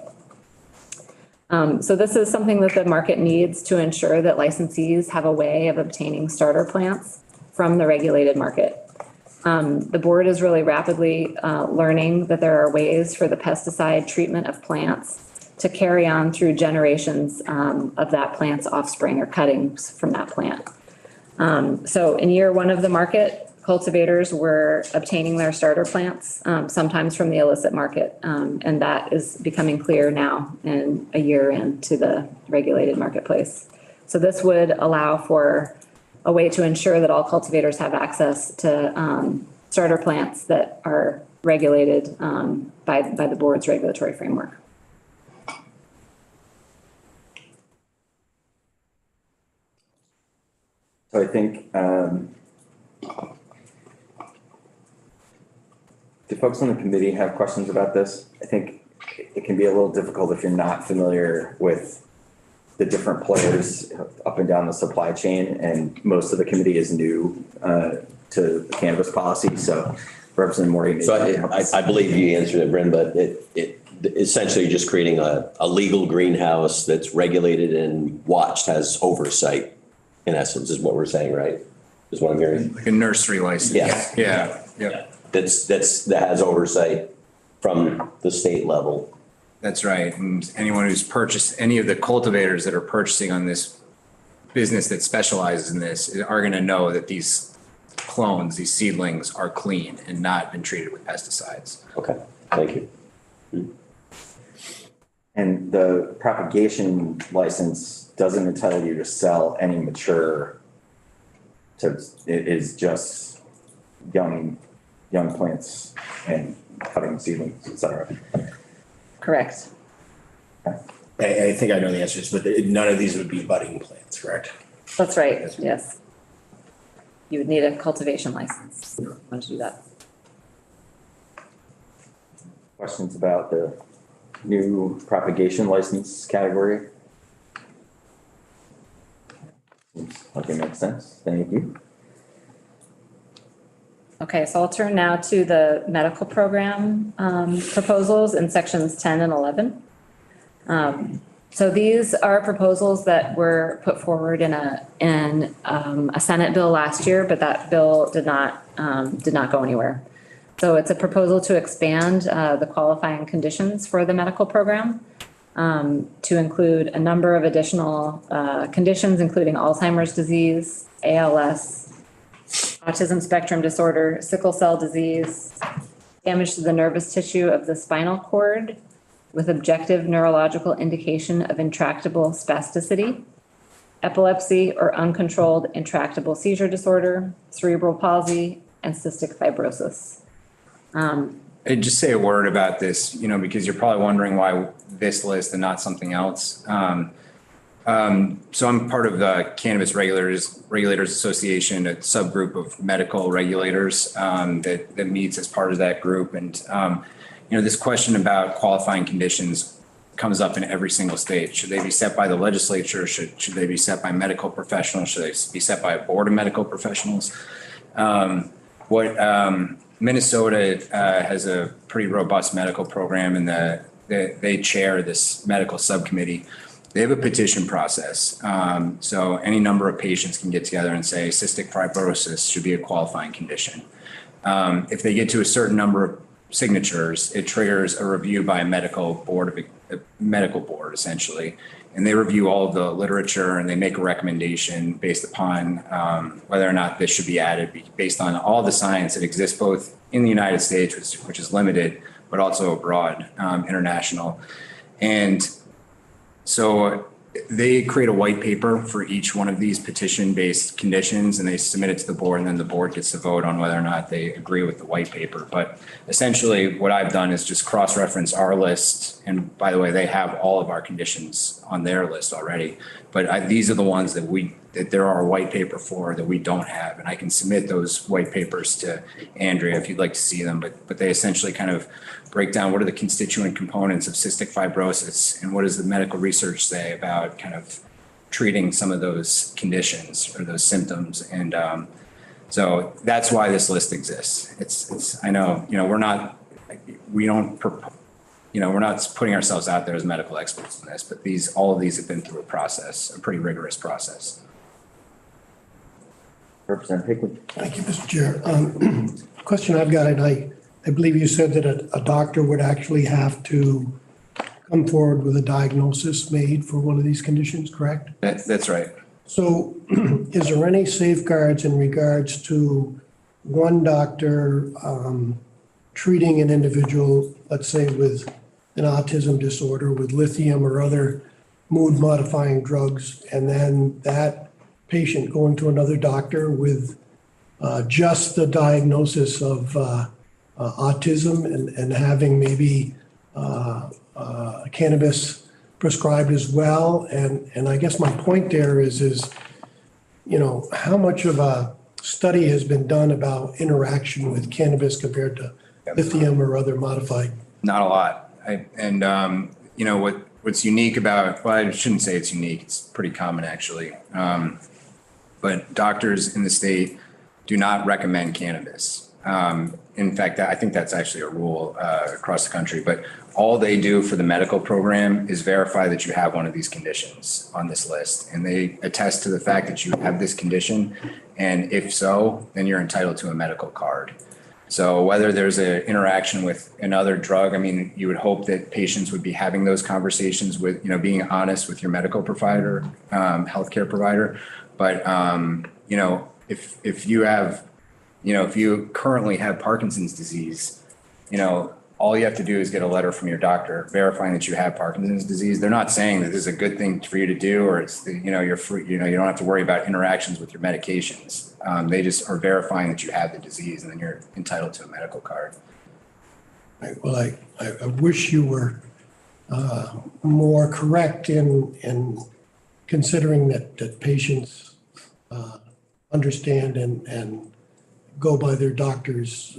So this is something that the market needs to ensure that licensees have a way of obtaining starter plants from the regulated market. The board is really rapidly learning that there are ways for the pesticide treatment of plants to carry on through generations of that plant's offspring or cuttings from that plant. So in year 1 of the market, cultivators were obtaining their starter plants, sometimes from the illicit market. And that is becoming clear now in a year into the regulated marketplace. So this would allow for a way to ensure that all cultivators have access to starter plants that are regulated by the board's regulatory framework. So I think, do folks on the committee have questions about this? I think it can be a little difficult if you're not familiar with the different players up and down the supply chain, and most of the committee is new to the cannabis policy. So Representative Morgan. So I believe you answered it, Bryn, but it essentially just creating a legal greenhouse that's regulated and watched, has oversight, in essence, is what we're saying, right? Is what I'm hearing. Like a nursery license. Yes. Yeah. That has oversight from the state level. That's right. And anyone who's purchased, any of the cultivators that are purchasing on this business that specializes in this are going to know that these clones, these seedlings are clean and not been treated with pesticides. Okay, thank you. And the propagation license doesn't entitle you to sell any mature, it is just young plants and cutting seedlings, et cetera. Correct. I think I know the answers, but none of these would be budding plants, correct? That's right, yes. You would need a cultivation license if you want to do that. Questions about the new propagation license category? Okay, makes sense. Thank you. Okay, so I'll turn now to the medical program proposals in sections 10 and 11. So these are proposals that were put forward in a Senate bill last year, but that bill did not go anywhere. So it's a proposal to expand the qualifying conditions for the medical program to include a number of additional conditions, including Alzheimer's disease, ALS, autism spectrum disorder, sickle cell disease, damage to the nervous tissue of the spinal cord with objective neurological indication of intractable spasticity, epilepsy or uncontrolled intractable seizure disorder, cerebral palsy, and cystic fibrosis. I'd just say a word about this, because you're probably wondering why this list and not something else. So I'm part of the Cannabis Regulators Association, a subgroup of medical regulators that meets as part of that group. And, this question about qualifying conditions comes up in every single state. Should they be set by the legislature? Should they be set by medical professionals? Should they be set by a board of medical professionals? Minnesota has a pretty robust medical program, and they chair this medical subcommittee. They have a petition process. So any number of patients can get together and say cystic fibrosis should be a qualifying condition. If they get to a certain number of signatures, it triggers a review by a medical board, essentially. And they review all of the literature and they make a recommendation based upon whether or not this should be added, based on all the science that exists both in the United States, which is limited, but also abroad, international. And so they create a white paper for each one of these petition-based conditions, and they submit it to the board, and then the board gets to vote on whether or not they agree with the white paper. But essentially, what I've done is just cross-reference our list, and by the way, they have all of our conditions on their list already. But these are the ones that there are a white paper for that we don't have, and I can submit those white papers to Andrea if you'd like to see them. But they essentially kind of break down what are the constituent components of cystic fibrosis and what does the medical research say about kind of treating some of those conditions or those symptoms. And so that's why this list exists. I know, we're not putting ourselves out there as medical experts in this, but all of these have been through a process, a pretty rigorous process. Representative Hickman. Thank you, Mr. Chair. Question I've got, and I believe you said that a doctor would actually have to come forward with a diagnosis made for one of these conditions, correct? That's right. So is there any safeguards in regards to one doctor treating an individual, let's say with an autism disorder, with lithium or other mood modifying drugs, and then that patient going to another doctor with just the diagnosis of autism and having maybe cannabis prescribed as well? And I guess my point there is, how much of a study has been done about interaction with cannabis compared to lithium or other modified? Not a lot. What's unique about, well, I shouldn't say it's unique. It's pretty common actually. But doctors in the state do not recommend cannabis. In fact, I think that's actually a rule across the country, but all they do for the medical program is verify that you have one of these conditions on this list. And they attest to the fact that you have this condition. And if so, then you're entitled to a medical card. So whether there's an interaction with another drug, you would hope that patients would be having those conversations with, being honest with your medical provider, healthcare provider. But, if you have, if you currently have Parkinson's disease, all you have to do is get a letter from your doctor verifying that you have Parkinson's disease. They're not saying that this is a good thing for you to do, or it's, you're free, you don't have to worry about interactions with your medications. They just are verifying that you have the disease, and then you're entitled to a medical card. Right, well, I wish you were more correct in considering that patients understand and go by their doctor's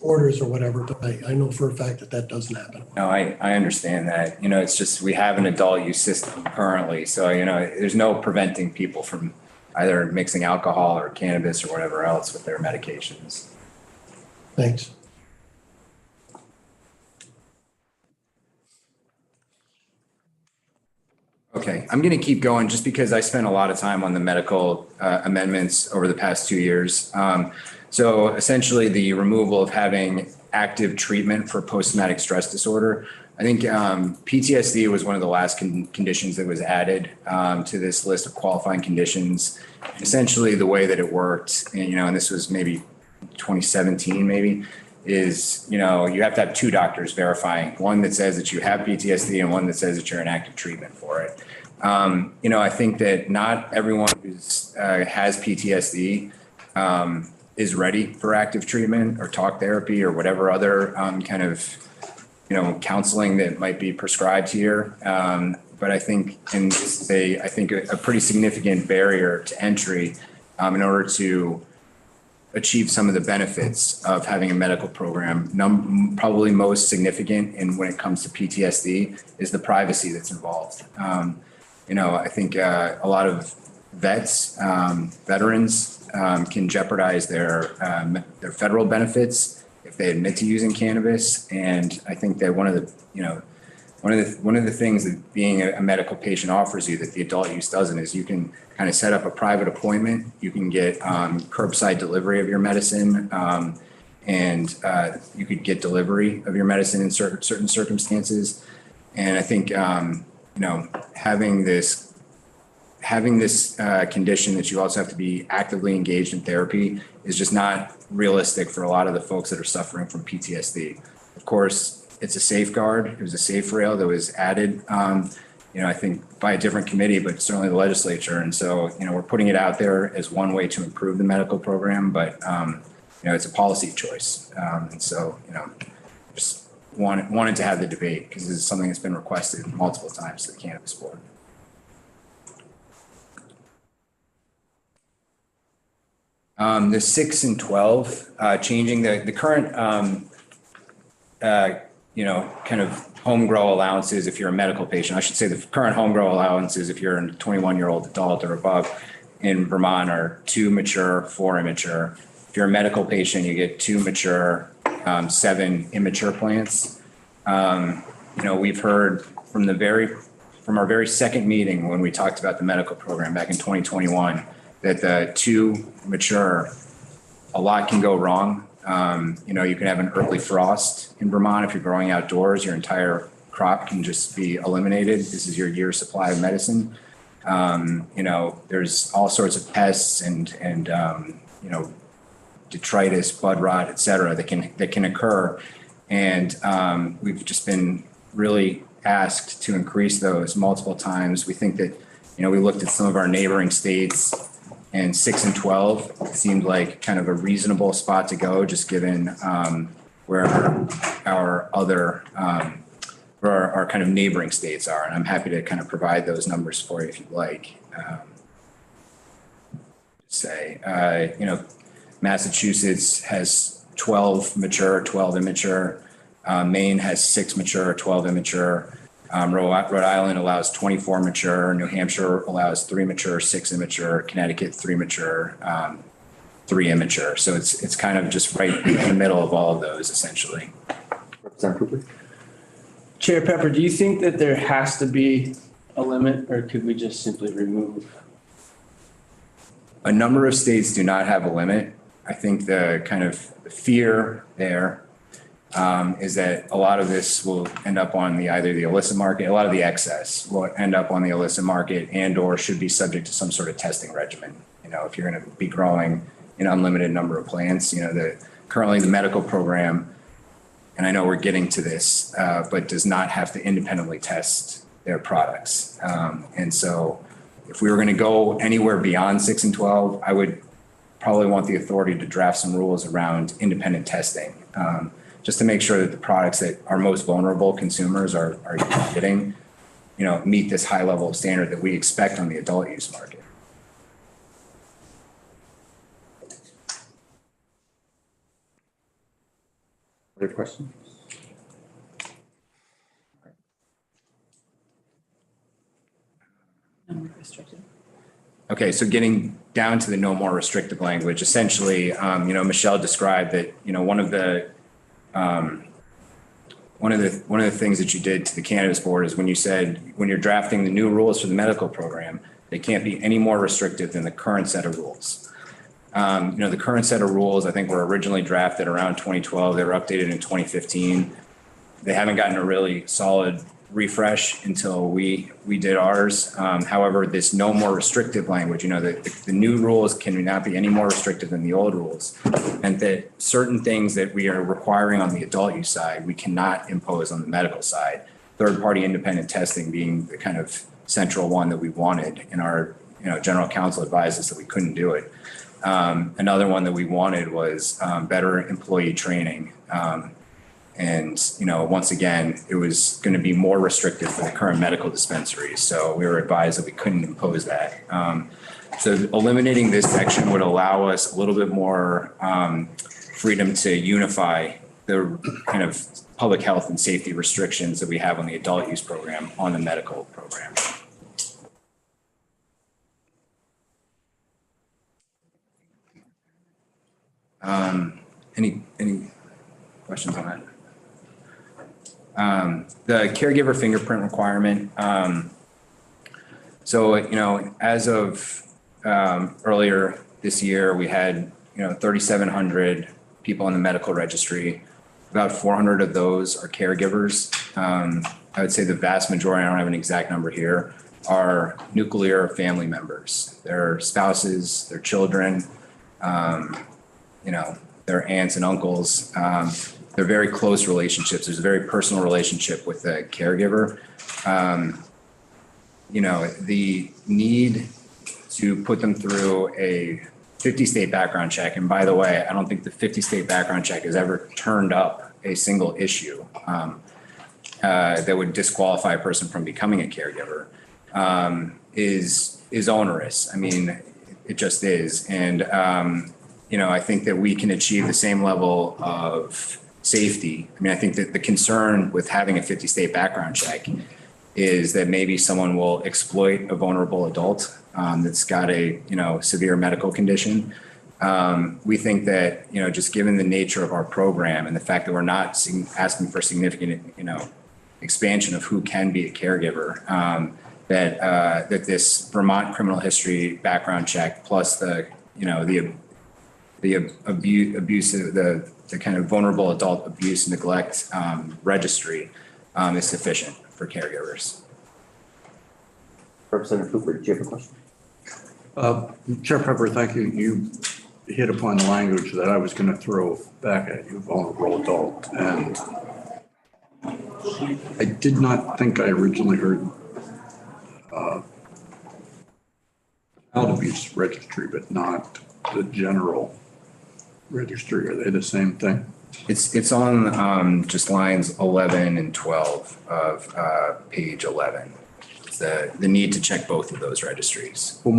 orders or whatever, but I know for a fact that doesn't happen. No, I understand that. You know, it's just, we have an adult use system currently. So, you know, there's no preventing people from either mixing alcohol or cannabis or whatever else with their medications. Thanks. Okay, I'm going to keep going just because I spent a lot of time on the medical amendments over the past 2 years. So essentially the removal of having active treatment for post-traumatic stress disorder. I think PTSD was one of the last conditions that was added to this list of qualifying conditions. Essentially the way that it worked, and, you know, and this was maybe 2017 maybe, is, you know, you have to have two doctors verifying, one that says that you have PTSD and one that says that you're in active treatment for it. You know, I think that not everyone who has PTSD is ready for active treatment or talk therapy or whatever other kind of, you know, counseling that might be prescribed here. But I think, and this is I think a pretty significant barrier to entry in order to achieve some of the benefits of having a medical program. Probably most significant in when it comes to PTSD is the privacy that's involved. You know, I think a lot of veterans can jeopardize their federal benefits if they admit to using cannabis. And I think that one of the things that being a medical patient offers you that the adult use doesn't is you can kind of set up a private appointment. You can get curbside delivery of your medicine, and you could get delivery of your medicine in certain circumstances. And I think you know, having this condition that you also have to be actively engaged in therapy is just not realistic for a lot of the folks that are suffering from PTSD. Of course, it's a safeguard. It was a safe rail that was added, you know, I think by a different committee, but certainly the legislature. And so, you know, we're putting it out there as one way to improve the medical program, but, you know, it's a policy choice. And so, you know, just wanted to have the debate because this is something that's been requested multiple times to the Cannabis Board. The 6 and 12, changing the current, you know, kind of home grow allowances if you're a medical patient. I should say the current home grow allowances if you're a 21-year-old adult or above in Vermont are 2 mature, 4 immature. If you're a medical patient, you get 2 mature, 7 immature plants. You know, we've heard from our very second meeting when we talked about the medical program back in 2021 that the 2 mature, a lot can go wrong. You know, you can have an early frost in Vermont. If you're growing outdoors, your entire crop can just be eliminated. This is your year's supply of medicine. You know, there's all sorts of pests and you know, detritus, bud rot, et cetera, that can occur. And we've just been really asked to increase those multiple times. We think that, you know, we looked at some of our neighboring states and 6 and 12 seemed like kind of a reasonable spot to go, just given where our other, where our kind of neighboring states are. And I'm happy to kind of provide those numbers for you if you'd like. You know, Massachusetts has 12 mature, 12 immature. Maine has 6 mature, 12 immature. Rhode Island allows 24 mature. New Hampshire allows 3 mature, 6 immature. Connecticut 3 mature, 3 immature. So it's kind of just right in the middle of all of those essentially. Representative Cooper? Chair Pepper, do you think that there has to be a limit, or could we just simply remove? A number of states do not have a limit. I think the kind of fear there is that a lot of this will end up on either the illicit market, a lot of the excess will end up on the illicit market and or should be subject to some sort of testing regimen. You know, if you're going to be growing an unlimited number of plants, you know, currently the medical program, and I know we're getting to this, but does not have to independently test their products. And so if we were going to go anywhere beyond 6 and 12, I would probably want the authority to draft some rules around independent testing. just to make sure that the products that our most vulnerable consumers are getting, meet this high level of standard that we expect on the adult use market. Other questions? Okay, so getting down to the no more restrictive language, essentially, Michelle described that, one of the things that you did to the cannabis board is when you said, when you're drafting the new rules for the medical program, they can't be any more restrictive than the current set of rules. The current set of rules, I think, were originally drafted around 2012. They were updated in 2015. They haven't gotten a really solid refresh until we did ours. However, this no more restrictive language, the new rules cannot be any more restrictive than the old rules. And that certain things that we are requiring on the adult use side, we cannot impose on the medical side. Third-party independent testing being the kind of central one that we wanted, and our general counsel advised us that we couldn't do it. Another one that we wanted was better employee training. Once again, it was going to be more restrictive for the current medical dispensaries. So we were advised that we couldn't impose that. So eliminating this section would allow us a little bit more freedom to unify the kind of public health and safety restrictions that we have on the adult use program on the medical program. Any questions on that? The caregiver fingerprint requirement. As of earlier this year, we had 3,700 people in the medical registry. About 400 of those are caregivers. I would say the vast majority, I don't have an exact number here, are nuclear family members. Their spouses, their children, their aunts and uncles. They're very close relationships. There's a very personal relationship with the caregiver. The need to put them through a 50-state background check. And by the way, I don't think the 50-state background check has ever turned up a single issue that would disqualify a person from becoming a caregiver is onerous. I mean, it just is. And, I think that we can achieve the same level of safety. I mean, I think that the concern with having a 50-state background check is that maybe someone will exploit a vulnerable adult that's got a, severe medical condition. We think that, just given the nature of our program and the fact that we're not asking for significant, expansion of who can be a caregiver, that this Vermont criminal history background check plus the kind of vulnerable adult abuse neglect registry is sufficient for caregivers. Representative Cooper, do you have a question? Chair Pepper, thank you. You hit upon language that I was going to throw back at you, vulnerable adult. And I did not think I originally heard child abuse registry, but not the general registry. Are they the same thing? It's on just lines 11 and 12 of page 11. It's the need to check both of those registries. Well,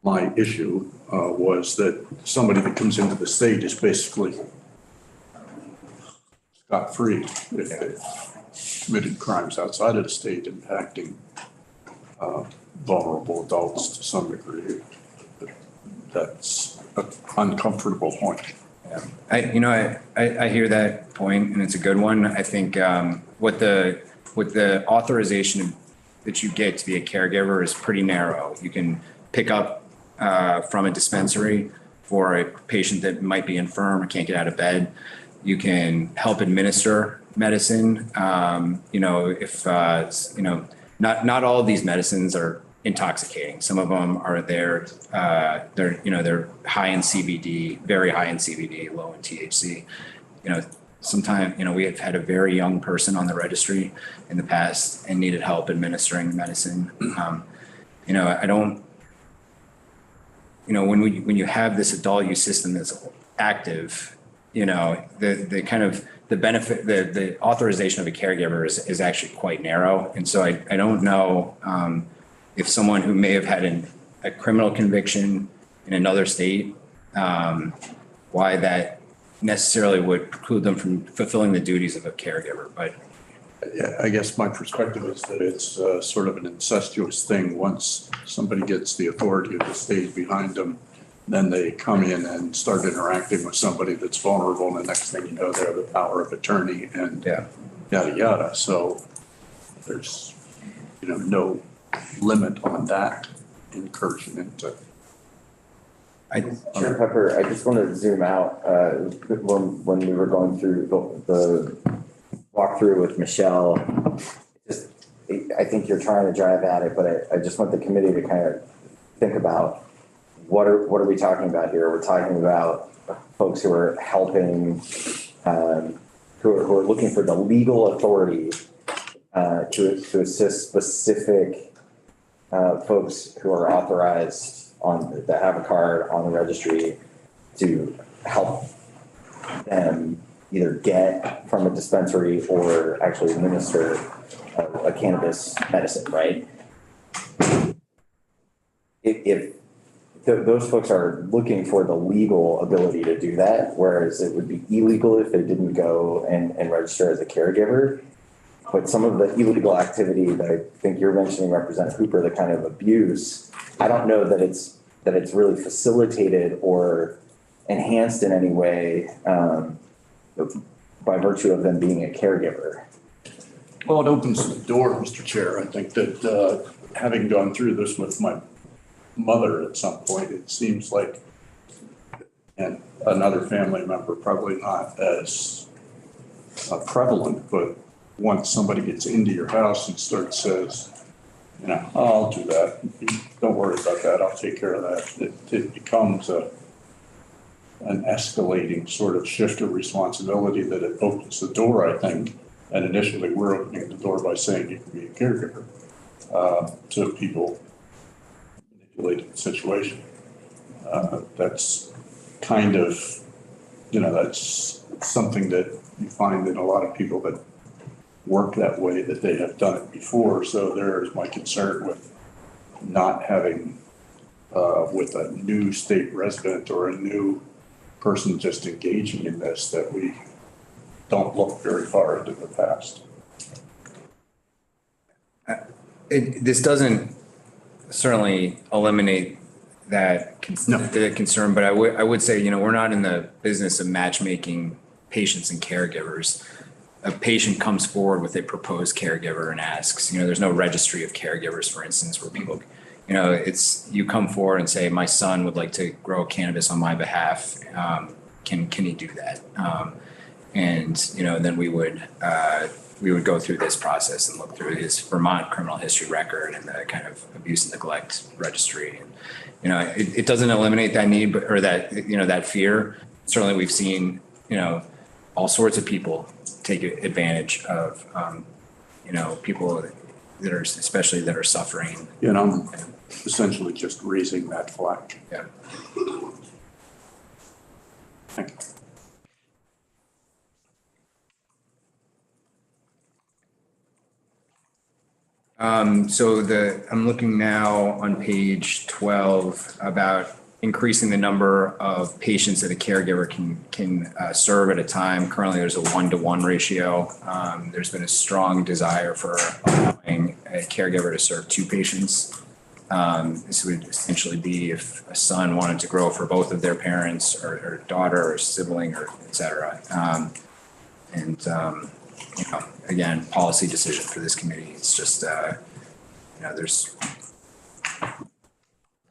my issue was that somebody that comes into the state is basically scot-free if they've committed crimes outside of the state impacting vulnerable adults to some degree. That's an uncomfortable point. Yeah. I hear that point, and it's a good one. I think what the authorization that you get to be a caregiver is pretty narrow. You can pick up from a dispensary for a patient that might be infirm or can't get out of bed. You can help administer medicine. If not all of these medicines are intoxicating. Some of them are they're high in CBD, very high in CBD, low in THC. Sometimes, we have had a very young person on the registry in the past and needed help administering medicine. I don't, when you have this adult use system that's active, the kind of the benefit, the authorization of a caregiver is actually quite narrow. And so I don't know if someone who may have had a criminal conviction in another state, why that necessarily would preclude them from fulfilling the duties of a caregiver. But Yeah, I guess my perspective is that it's sort of an incestuous thing. Once somebody gets the authority of the state behind them, then they come in and start interacting with somebody that's vulnerable. And the next thing you know, they have the power of attorney and yada, yada. So there's, no limit on that incursion into. Chair Pepper, I just wanted to zoom out, when we were going through the walkthrough with Michelle. I think you're trying to drive at it, but I just want the committee to kind of think about what are we talking about here? We're talking about folks who are helping, who are looking for the legal authority to assist specific folks who are authorized that have a card on the registry to help them either get from a dispensary or actually administer a cannabis medicine, right? If those folks are looking for the legal ability to do that, whereas it would be illegal if they didn't go and register as a caregiver. But some of the illegal activity that I think you're mentioning, Representative Hooper, the kind of abuse, I don't know that it's really facilitated or enhanced in any way by virtue of them being a caregiver. Well, it opens the door, Mr. Chair. I think that having gone through this with my mother at some point, it seems like, and another family member, probably not as prevalent, but once somebody gets into your house and says, I'll do that. Don't worry about that. I'll take care of that. It becomes an escalating sort of shift of responsibility that it opens the door, I think. And initially, we're opening the door by saying you can be a caregiver to people manipulating the situation. That's kind of, that's something that you find in a lot of people that work that way, that they have done it before. So there's my concern with not having, with a new state resident or a new person just engaging in this, that we don't look very far into the past. This doesn't certainly eliminate the concern, but I would say, we're not in the business of matchmaking patients and caregivers. A patient comes forward with a proposed caregiver and asks, there's no registry of caregivers, for instance, where people, you come forward and say, my son would like to grow cannabis on my behalf. Can he do that? And then we would go through this process and look through his Vermont criminal history record and the kind of abuse and neglect registry. And, it doesn't eliminate that need, or that, that fear. Certainly we've seen, all sorts of people take advantage of, people that are, especially that are suffering. I'm essentially just raising that flag. Yeah. Thank you. So I'm looking now on page 12 about increasing the number of patients that a caregiver can serve at a time. Currently, there's a 1-to-1 ratio. There's been a strong desire for allowing a caregiver to serve 2 patients. This would essentially be if a son wanted to grow for both of their parents or daughter or sibling or et cetera. Again, policy decision for this committee. It's just, there's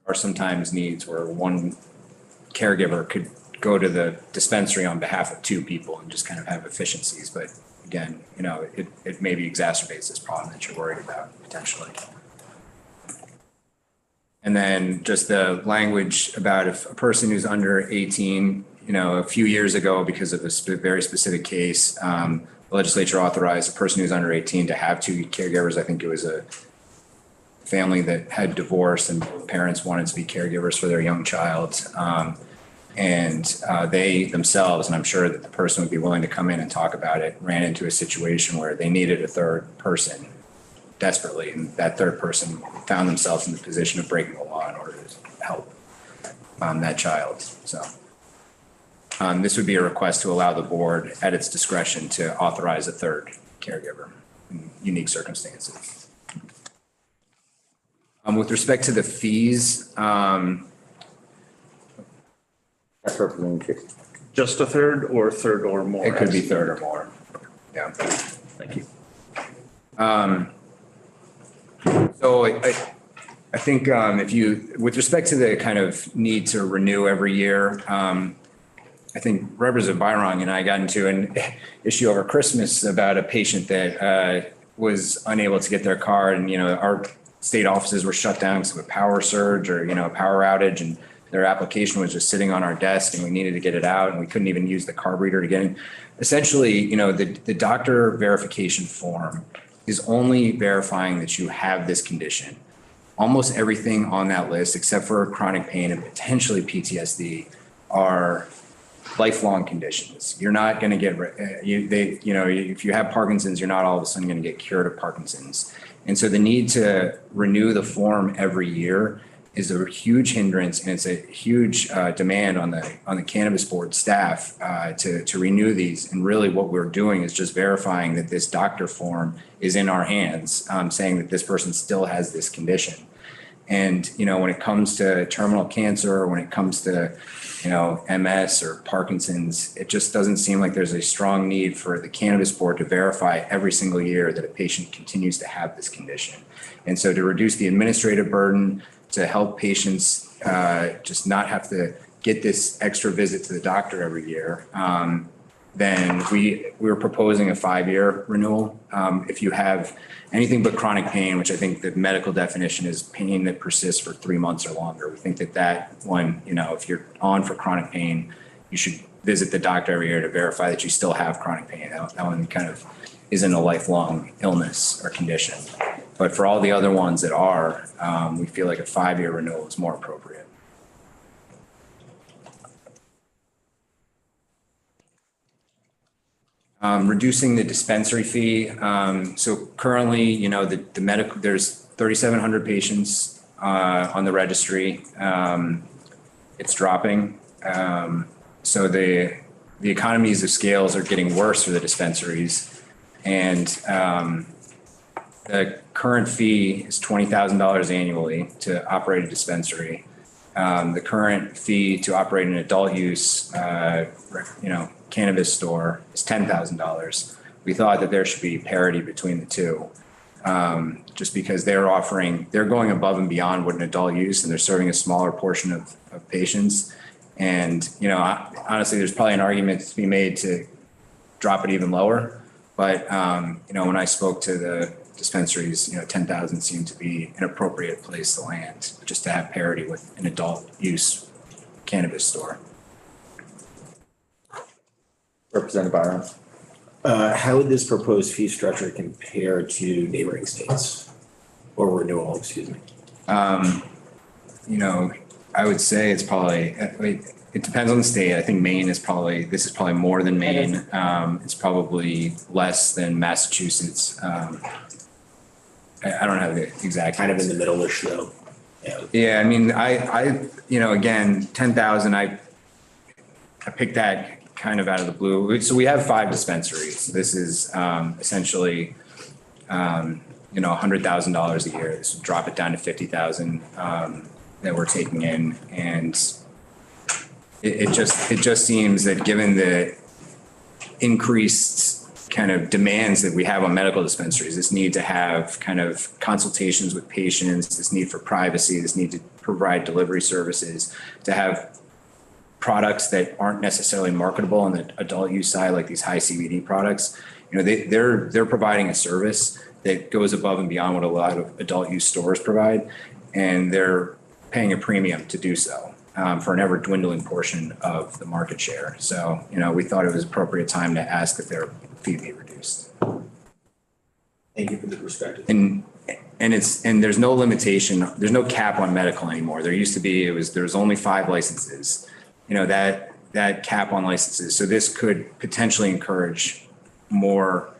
are sometimes needs where one caregiver could go to the dispensary on behalf of 2 people and just kind of have efficiencies. But again, it maybe exacerbates this problem that you're worried about potentially. And then just the language about if a person who's under 18, a few years ago, because of a very specific case, the legislature authorized a person who's under 18 to have 2 caregivers. I think it was a family that had divorced and both parents wanted to be caregivers for their young child. And they themselves, and I'm sure that the person would be willing to come in and talk about it, ran into a situation where they needed a third person desperately. And that third person found themselves in the position of breaking the law in order to help that child. So this would be a request to allow the board at its discretion to authorize a third caregiver in unique circumstances. With respect to the fees, Just a third or more? it could be third or more. Yeah. Thank you. So I think if you, with respect to the kind of need to renew every year, I think Representative Byron and I got into an issue over Christmas about a patient that was unable to get their card, and, our state offices were shut down because of a power surge or, a power outage, and their application was just sitting on our desk and we needed to get it out and we couldn't even use the card reader to get in. Essentially, the doctor verification form is only verifying that you have this condition. Almost everything on that list, except for chronic pain and potentially PTSD, are lifelong conditions. You're not going to get, if you have Parkinson's, you're not all of a sudden going to get cured of Parkinson's. And so the need to renew the form every year is a huge hindrance, and it's a huge demand on the cannabis board staff to renew these. And really what we're doing is just verifying that this doctor form is in our hands, saying that this person still has this condition. And, when it comes to terminal cancer, or when it comes to, MS or Parkinson's, it just doesn't seem like there's a strong need for the cannabis board to verify every single year that a patient continues to have this condition. And so to reduce the administrative burden, to help patients just not have to get this extra visit to the doctor every year, then we were proposing a 5-year renewal. If you have anything but chronic pain, which I think the medical definition is pain that persists for 3 months or longer, we think that one, if you're on for chronic pain, you should visit the doctor every year to verify that you still have chronic pain. That one kind of isn't a lifelong illness or condition. But for all the other ones that are, we feel like a 5-year renewal is more appropriate. Reducing the dispensary fee. So currently, the medical, there's 3,700 patients on the registry. It's dropping. So the economies of scales are getting worse for the dispensaries. And the current fee is $20,000 annually to operate a dispensary. The current fee to operate an adult use, cannabis store is $10,000. We thought that there should be parity between the two, just because they're going above and beyond what an adult use, and they're serving a smaller portion of patients. And, honestly, there's probably an argument to be made to drop it even lower. But, when I spoke to the dispensaries, 10,000 seemed to be an appropriate place to land, just to have parity with an adult use cannabis store. Representative Byron. How would this proposed fee structure compare to neighboring states or renewal, excuse me? I would say it's probably, it depends on the state. I think this is probably more than Maine. It's probably less than Massachusetts. I don't have the exact. Kind of in the middle-ish though. Yeah, I mean, again, 10,000, I picked that kind of out of the blue. So we have 5 dispensaries. This is essentially, $100,000 a year. This would drop it down to 50,000 that we're taking in. And it just seems that given the increased kind of demands that we have on medical dispensaries, this need to have kind of consultations with patients, this need for privacy, this need to provide delivery services, to have products that aren't necessarily marketable on the adult use side, like these high CBD products. They're providing a service that goes above and beyond what a lot of adult use stores provide, and they're paying a premium to do so for an ever dwindling portion of the market share. So, we thought it was appropriate time to ask that their fee be reduced. Thank you for the perspective. And there's no limitation, there's no cap on medical anymore. There used to be, there was only 5 licenses. that cap on licenses. So this could potentially encourage more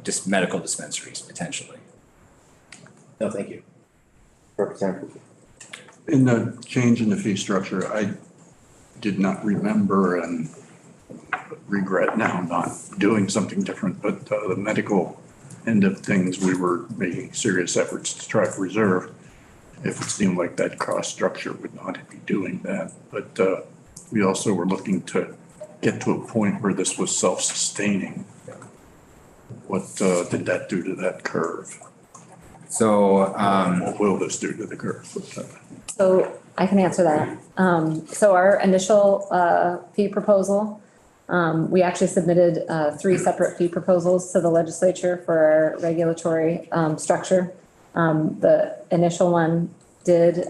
just medical dispensaries potentially. No, thank you. Representative. In the change in the fee structure, I did not remember and regret now not doing something different, but the medical end of things, we were making serious efforts to try to preserve if it seemed like that cost structure would not be doing that. But we also were looking to get to a point where this was self-sustaining. What did that do to that curve? So What will this do to the curve? So I can answer that. So our initial fee proposal, we actually submitted 3 separate fee proposals to the legislature for our regulatory structure. The initial one did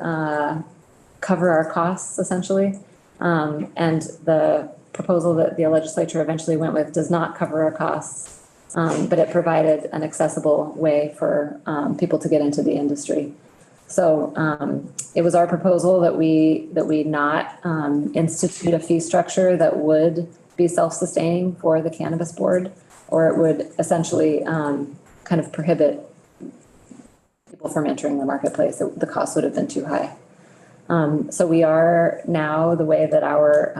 cover our costs essentially. And the proposal that the legislature eventually went with does not cover our costs, but it provided an accessible way for people to get into the industry. So it was our proposal that we not institute a fee structure that would be self-sustaining for the cannabis board, or it would essentially kind of prohibit people from entering the marketplace. The cost would have been too high. So we are now, the way that our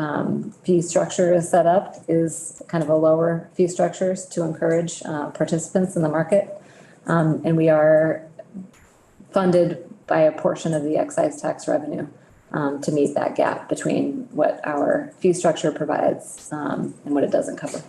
fee structure is set up is kind of a lower fee structures to encourage participants in the market. And we are funded by a portion of the excise tax revenue to meet that gap between what our fee structure provides and what it doesn't cover.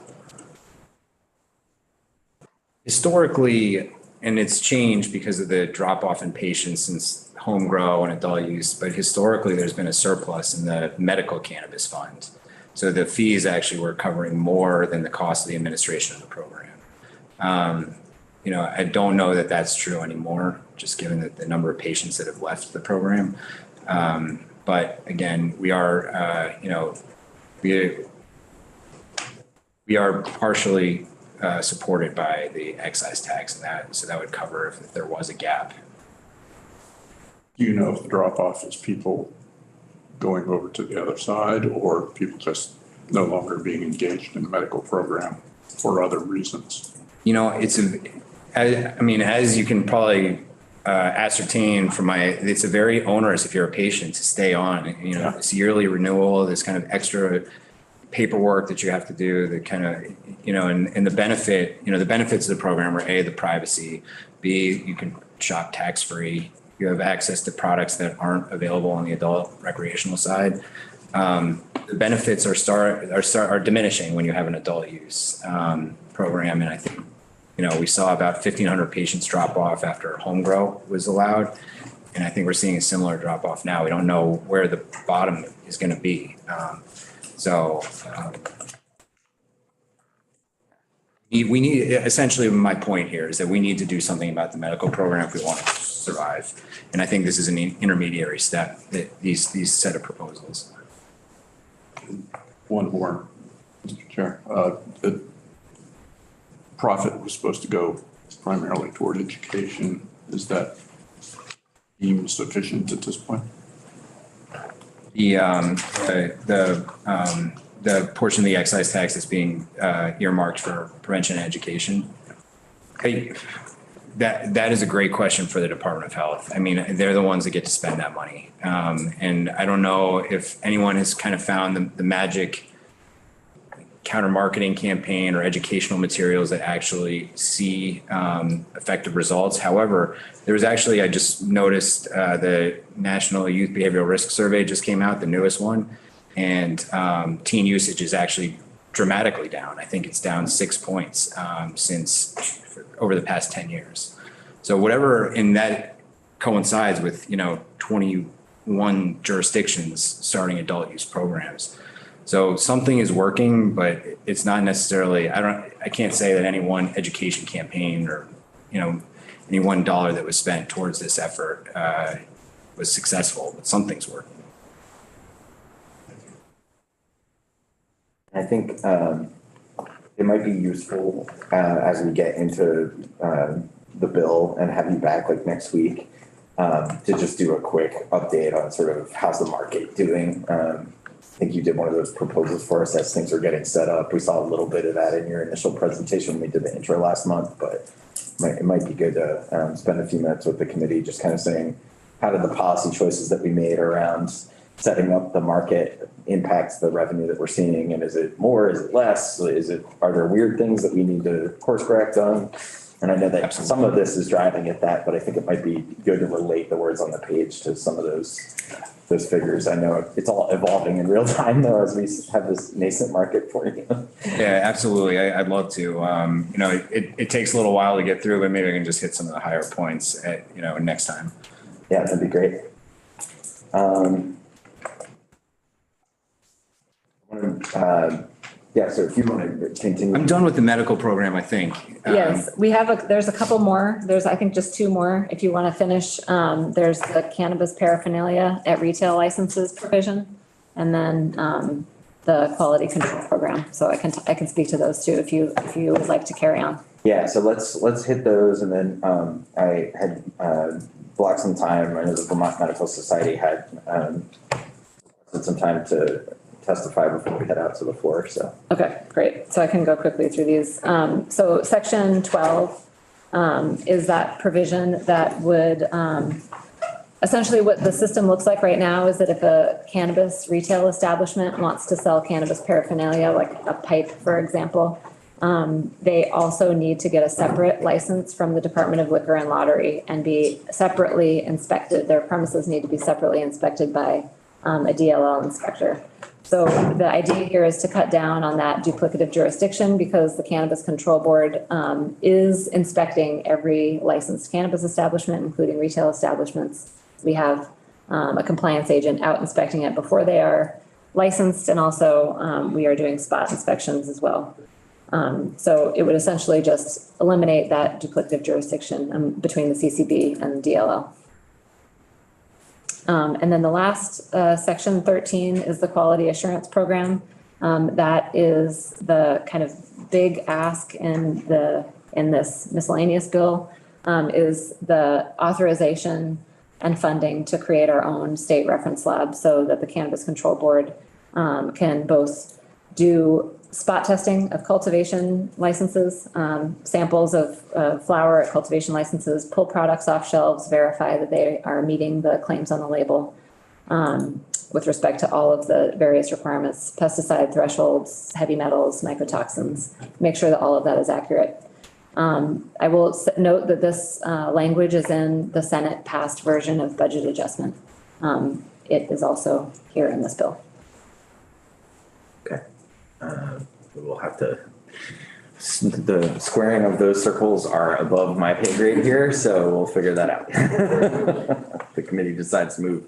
historically, and it's changed because of the drop off in patients since home grow and adult use, but historically there's been a surplus in the medical cannabis fund. So the fees actually were covering more than the cost of the administration of the program. I don't know that that's true anymore, just given the number of patients that have left the program. But again, we are, we are partially supported by the excise tax, and so that would cover if there was a gap. Do you know if the drop off is people going over to the other side or people just no longer being engaged in the medical program for other reasons? As you can probably ascertain from it's a very onerous if you're a patient to stay on. This yearly renewal, this kind of extra paperwork that you have to do, the kind of, and the benefit, the benefits of the program are A, the privacy, B, you can shop tax-free. You have access to products that aren't available on the adult recreational side. The benefits are diminishing when you have an adult use program. And I think, we saw about 1,500 patients drop off after home grow was allowed. And I think we're seeing a similar drop off now. We don't know where the bottom is going to be. We need, essentially my point here is that we need to do something about the medical program if we want to survive. And I think this is an intermediary step, that these set of proposals. One more, Mr. Chair. The profit was supposed to go primarily toward education. Is that deemed sufficient at this point? The portion of the excise tax that's being earmarked for prevention and education. That is a great question for the Department of Health. I mean, they're the ones that get to spend that money. And I don't know if anyone has kind of found the magic counter marketing campaign or educational materials that actually see effective results. However, there was actually, I just noticed the National Youth Behavioral Risk Survey just came out, the newest one. And teen usage is actually dramatically down. I think it's down 6 points since over the past 10 years. So whatever in that coincides with, 21 jurisdictions starting adult use programs. So something is working, but it's not necessarily, I can't say that any one education campaign or, any $1 that was spent towards this effort was successful, but something's working. I think it might be useful as we get into the bill and have you back like next week to just do a quick update on sort of how's the market doing think you did one of those proposals for us as things are getting set up. We saw a little bit of that in your initial presentation when we did the intro last month, but it might be good to spend a few minutes with the committee, just kind of saying, how did the policy choices that we made around setting up the market impacts the revenue that we're seeing? And is it more, is it less? Are there weird things that we need to course correct on? And I know that some of this is driving at that, but I think it might be good to relate the words on the page to some of those figures. I know it's all evolving in real time though, as we have this nascent market for you. Yeah, absolutely. I'd love to. It takes a little while to get through, but maybe I can just hit some of the higher points next time. Yeah, that'd be great. Yeah, so if you want to continue. I'm done with the medical program, I think. Yes, there's a couple more. There's, I think, just two more. If you want to finish, there's the cannabis paraphernalia at retail licenses provision. And then, the quality control program. So I can speak to those two if you would like to carry on. Yeah, so let's hit those. And then, I had, blocked some time. I know the Vermont Medical Society had, some time to testify before we head out to the floor, so. Okay, great. So I can go quickly through these. So section 12 is that provision that would, essentially what the system looks like right now is that if a cannabis retail establishment wants to sell cannabis paraphernalia, like a pipe, for example, they also need to get a separate license from the Department of Liquor and Lottery and be separately inspected. Their premises need to be separately inspected by a DLL inspector. So the idea here is to cut down on that duplicative jurisdiction because the Cannabis Control Board is inspecting every licensed cannabis establishment, including retail establishments. We have a compliance agent out inspecting it before they are licensed, and also we are doing spot inspections as well. So it would essentially just eliminate that duplicative jurisdiction between the CCB and the DLL. And then the last, section 13 is the quality assurance program. That is the kind of big ask in this miscellaneous bill, is the authorization and funding to create our own state reference lab so that the Cannabis Control Board can both do spot testing of cultivation licenses, samples of flower at cultivation licenses, pull products off shelves, verify that they are meeting the claims on the label with respect to all of the various requirements, pesticide thresholds, heavy metals, mycotoxins, make sure that all of that is accurate. I will note that this language is in the Senate passed version of budget adjustment. It is also here in this bill. Okay. We'll have to, the squaring of those circles are above my pay grade here, so we'll figure that out. The committee decides to move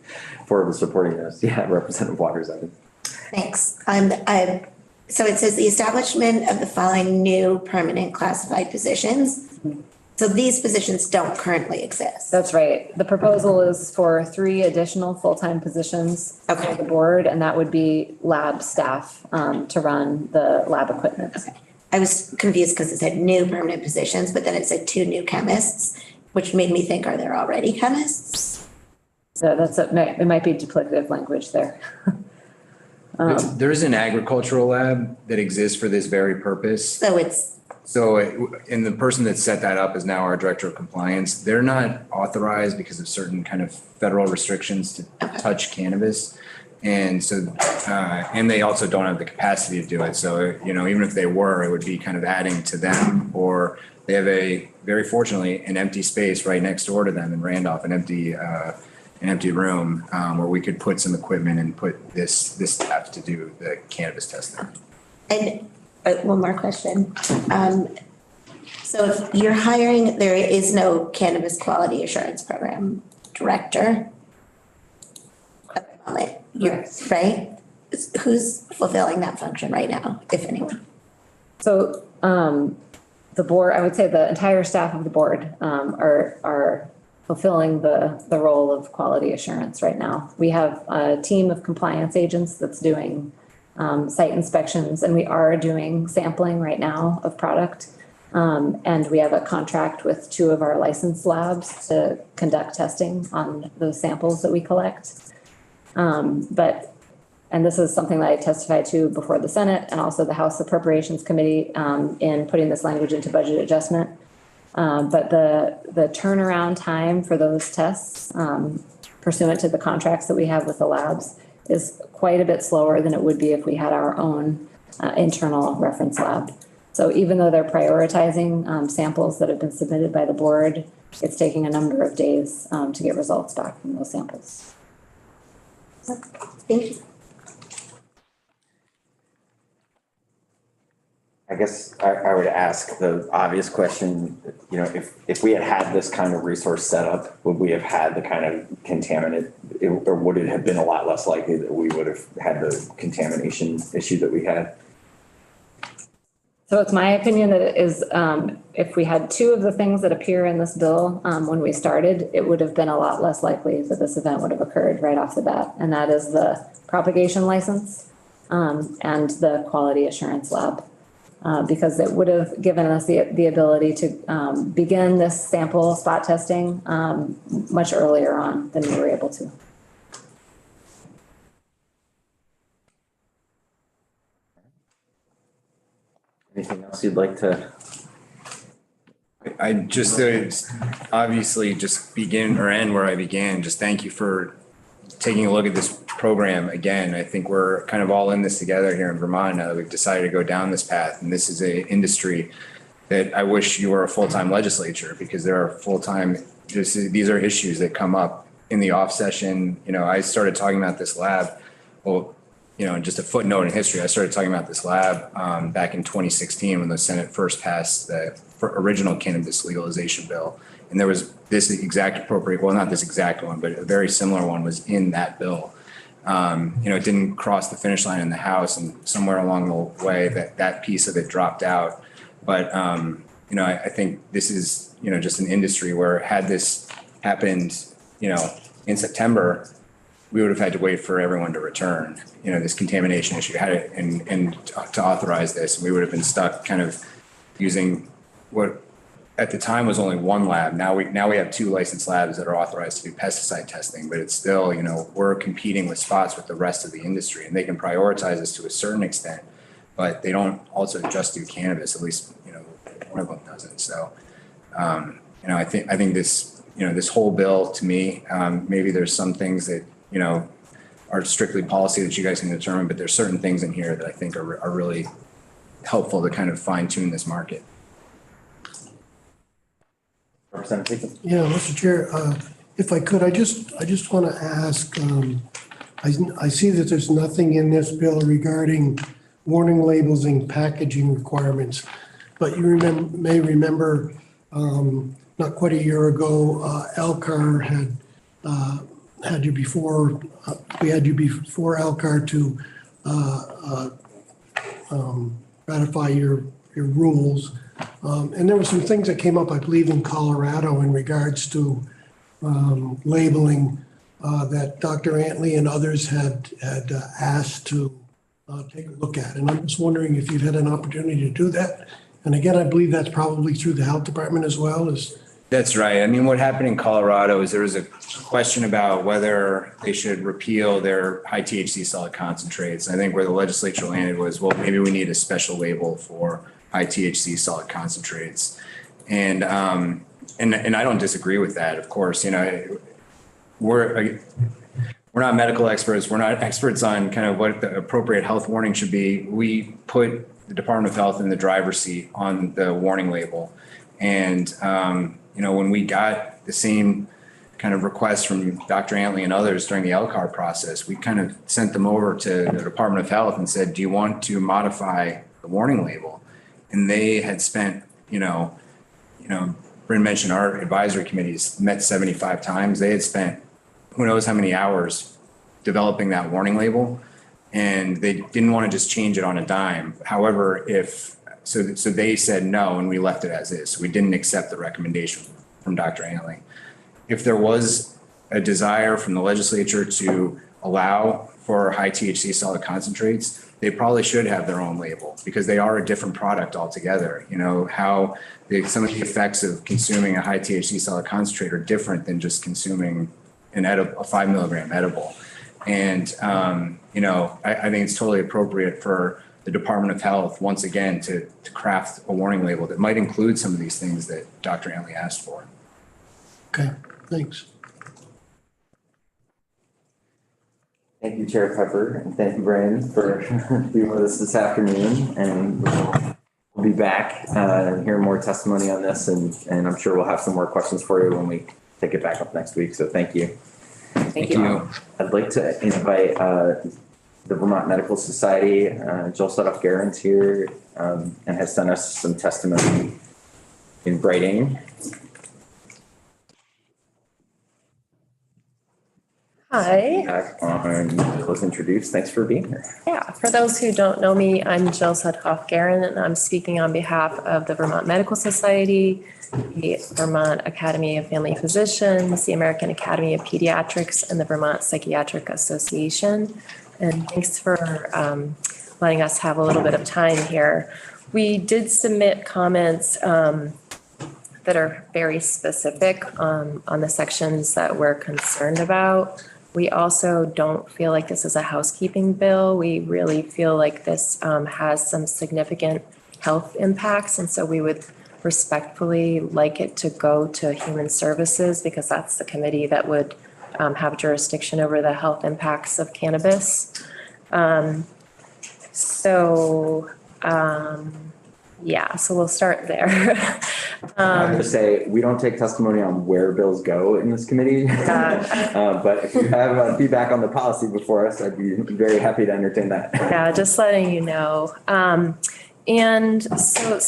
forward with supporting this. Yeah, Representative Waters. Thanks. So it says the establishment of the following new permanent classified positions. So these positions don't currently exist. That's right. The proposal is for 3 additional full-time positions for the board, and that would be lab staff to run the lab equipment. Okay. I was confused because it said new permanent positions, but then it said 2 new chemists, which made me think, are there already chemists? So it might be duplicative language there. There is an agricultural lab that exists for this very purpose. And the person that set that up is now our director of compliance. They're not authorized because of certain kind of federal restrictions to touch cannabis. And so, and they also don't have the capacity to do it. So, even if they were, it would be kind of adding to them, or they have very fortunately, an empty space right next door to them in Randolph, an empty room where we could put some equipment and put this staff to do the cannabis testing. And one more question. So if you're hiring, there is no cannabis quality assurance program director at the moment, right? Who's fulfilling that function right now, if anyone? So the board, I would say the entire staff of the board are fulfilling the role of quality assurance right now. We have a team of compliance agents that's doing site inspections, and we are doing sampling right now of product. And we have a contract with 2 of our licensed labs to conduct testing on those samples that we collect. But And this is something that I testified to before the Senate and also the House Appropriations Committee in putting this language into budget adjustment. But the turnaround time for those tests pursuant to the contracts that we have with the labs is quite a bit slower than it would be if we had our own internal reference lab. So even though they're prioritizing samples that have been submitted by the board, it's taking a number of days to get results back from those samples. Thank you. I guess I would ask the obvious question, you know, if we had had this kind of resource set up, would we have had the kind of contaminant, or would it have been a lot less likely that we would have had the contamination issue that we had? So it's my opinion that it is, if we had two of the things that appear in this bill when we started, it would have been a lot less likely that this event would have occurred right off the bat. And that is the propagation license and the quality assurance lab. Because it would have given us the ability to begin this sample spot testing much earlier on than we were able to. Anything else you'd like to? I just obviously just begin or end where I began. Just thank you for taking a look at this program again. I think we're kind of all in this together here in Vermont. We've decided to go down this path, and this is an industry that I wish you were a full-time legislature, because there are full-time, these are issues that come up in the off session. You know, I started talking about this lab, well, you know, just a footnote in history, I started talking about this lab back in 2016 when the Senate first passed the original cannabis legalization bill. And there was this exact appropriate, well, not this exact one, but a very similar one was in that bill. You know, it didn't cross the finish line in the House, and somewhere along the way that piece of it dropped out. But, you know, I think this is, you know, just an industry where had this happened, you know, in September, we would have had to wait for everyone to return, you know, this contamination issue had it and to authorize this. And we would have been stuck kind of using what at the time was only one lab. Now we have two licensed labs that are authorized to do pesticide testing, but it's still, you know, we're competing with spots with the rest of the industry, and they can prioritize us to a certain extent, but they don't also just do cannabis, at least, you know, one of them doesn't. So, you know, I think this, you know, this whole bill to me, maybe there's some things that, you know, are strictly policy that you guys can determine, but there's certain things in here that I think are really helpful to kind of fine tune this market. Representative. Yeah, Mr. Chair, if I could, I just want to ask, I see that there's nothing in this bill regarding warning labels and packaging requirements, but you may remember not quite a year ago, LCAR had you before, we had you before LCAR to ratify your rules. And there were some things that came up, I believe, in Colorado in regards to labeling that Dr. Antley and others had asked to take a look at. And I'm just wondering if you've had an opportunity to do that. And again, I believe that's probably through the health department as well. That's right. I mean, what happened in Colorado is there was a question about whether they should repeal their high THC solid concentrates. I think where the legislature landed was, well, maybe we need a special label for high THC solid concentrates. And I don't disagree with that. Of course, you know, we're not medical experts. We're not experts on kind of what the appropriate health warning should be. We put the Department of Health in the driver's seat on the warning label. And, you know, when we got the same kind of requests from Dr. Antley and others during the LCAR process, we kind of sent them over to the Department of Health and said, do you want to modify the warning label? And they had spent, you know, Bryn mentioned our advisory committees met 75 times. They had spent who knows how many hours developing that warning label, and they didn't want to just change it on a dime. However, so they said no, and we left it as is. We didn't accept the recommendation from Dr. Antley. If there was a desire from the legislature to allow for high THC solid concentrates, they probably should have their own label, because they are a different product altogether. You know, how some of the effects of consuming a high THC solid concentrate are different than just consuming a 5 milligram edible. And, I think it's totally appropriate for the Department of Health, once again, to craft a warning label that might include some of these things that Dr. Antley asked for. Okay, thanks. Thank you, Chair Pepper, and thank you, Brian, for being with us this afternoon. And we'll be back and hear more testimony on this, and I'm sure we'll have some more questions for you when we take it back up next week. So thank you. Thank you. I'd like to invite the Vermont Medical Society, Joel Sudoff-Garrett's here, and has sent us some testimony in writing. Hi. Back on, was introduced. Thanks for being here. Yeah, for those who don't know me, I'm Jill Sudhoff-Garren, and I'm speaking on behalf of the Vermont Medical Society, the Vermont Academy of Family Physicians, the American Academy of Pediatrics, and the Vermont Psychiatric Association. And thanks for letting us have a little bit of time here. We did submit comments that are very specific on the sections that we're concerned about. We also don't feel like this is a housekeeping bill. We really feel like this has some significant health impacts. And so we would respectfully like it to go to Human Services, because that's the committee that would have jurisdiction over the health impacts of cannabis. So we'll start there. I'm going to say we don't take testimony on where bills go in this committee, but if you have feedback on the policy before us, I'd be very happy to entertain that. Yeah, just letting you know. And so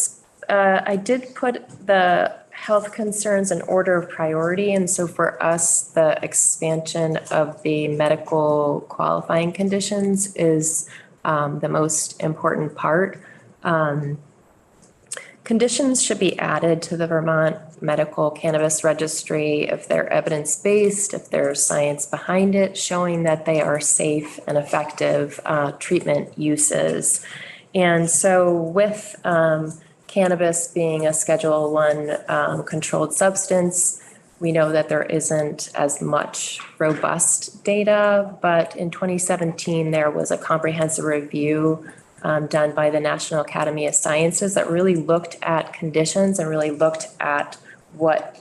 I did put the health concerns in order of priority. And so for us, the expansion of the medical qualifying conditions is the most important part. Conditions should be added to the Vermont Medical Cannabis Registry if they're evidence-based, if there's science behind it, showing that they are safe and effective treatment uses. And so with cannabis being a Schedule I controlled substance, we know that there isn't as much robust data, but in 2017, there was a comprehensive review done by the National Academy of Sciences that really looked at conditions and really looked at what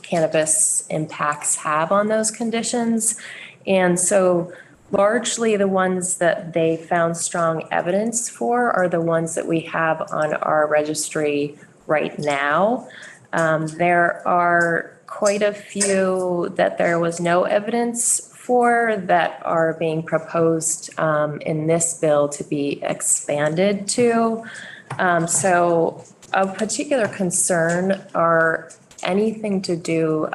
cannabis impacts have on those conditions. And so largely the ones that they found strong evidence for are the ones that we have on our registry right now. There are quite a few that there was no evidence for that are being proposed in this bill to be expanded to. So of particular concern are anything to do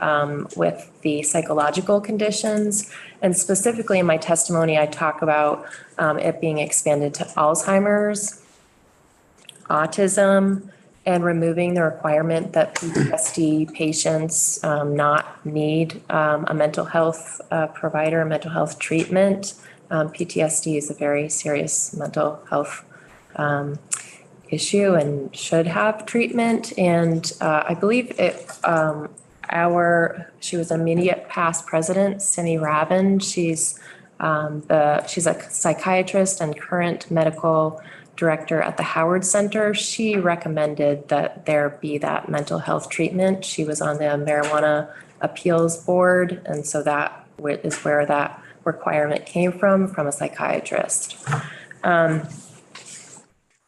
with the psychological conditions. And specifically in my testimony, I talk about it being expanded to Alzheimer's, autism, and removing the requirement that PTSD patients not need a mental health provider, mental health treatment. PTSD is a very serious mental health issue and should have treatment. And I believe she was immediate past president, Simi Rabin. She's a psychiatrist and current medical director at the Howard Center. She recommended that there be that mental health treatment. She was on the marijuana appeals board. And so that is where that requirement came from a psychiatrist. I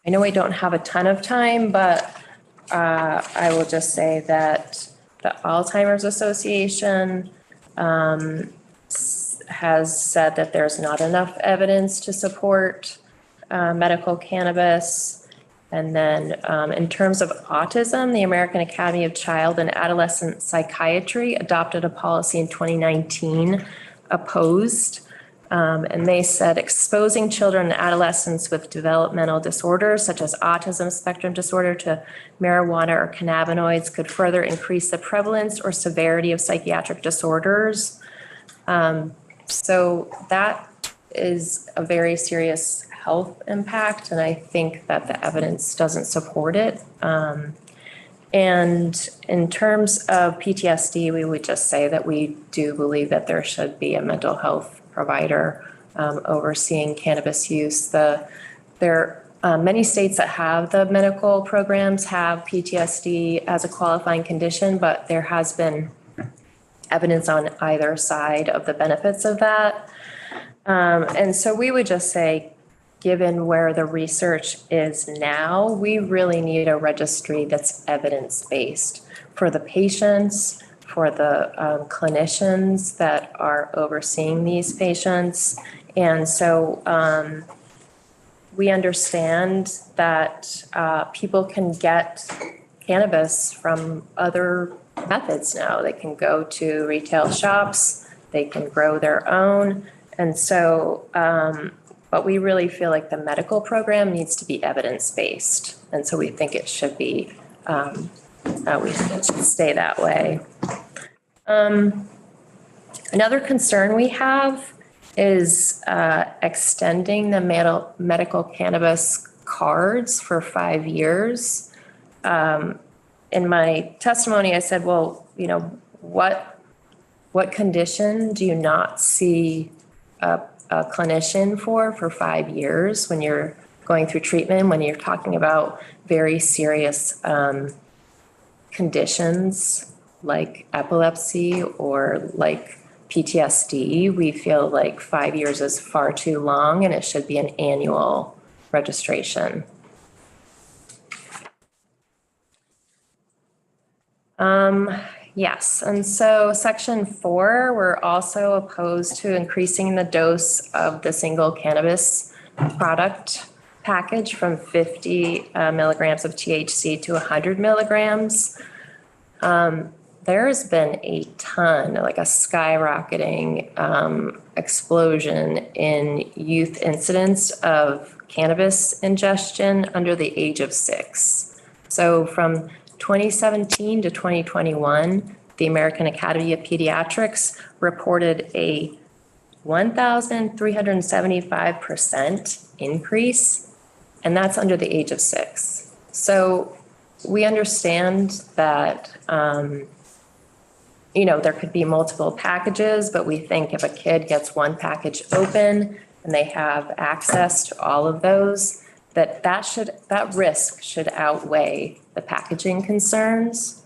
know we don't have a ton of time, but I will just say that the Alzheimer's Association has said that there's not enough evidence to support medical cannabis. And then in terms of autism, the American Academy of Child and Adolescent Psychiatry adopted a policy in 2019 opposed. And they said exposing children and adolescents with developmental disorders such as autism spectrum disorder to marijuana or cannabinoids could further increase the prevalence or severity of psychiatric disorders. So that is a very serious health impact, and I think that the evidence doesn't support it. And in terms of PTSD, we would just say that we do believe that there should be a mental health provider overseeing cannabis use. Many states that have the medical programs have PTSD as a qualifying condition, but there has been evidence on either side of the benefits of that. And so we would just say, given where the research is now, we really need a registry that's evidence-based for the patients, for the clinicians that are overseeing these patients. And so we understand that people can get cannabis from other methods now. They can go to retail shops, they can grow their own. And so, but we really feel like the medical program needs to be evidence-based. And so we think it should be, it should stay that way. Another concern we have is extending the medical cannabis cards for 5 years. In my testimony, I said, well, you know, what condition do you not see a clinician for 5 years when you're going through treatment, when you're talking about very serious conditions like epilepsy or like PTSD? We feel like 5 years is far too long and it should be an annual registration. Yes, and so section 4, we're also opposed to increasing the dose of the single cannabis product package from 50 milligrams of THC to 100 milligrams. There's been a ton, like a skyrocketing explosion in youth incidence of cannabis ingestion under the age of 6. So from 2017 to 2021, the American Academy of Pediatrics reported a 1,375% increase, and that's under the age of 6. So we understand that, you know, there could be multiple packages, but we think if a kid gets one package open and they have access to all of those, that risk should outweigh the packaging concerns.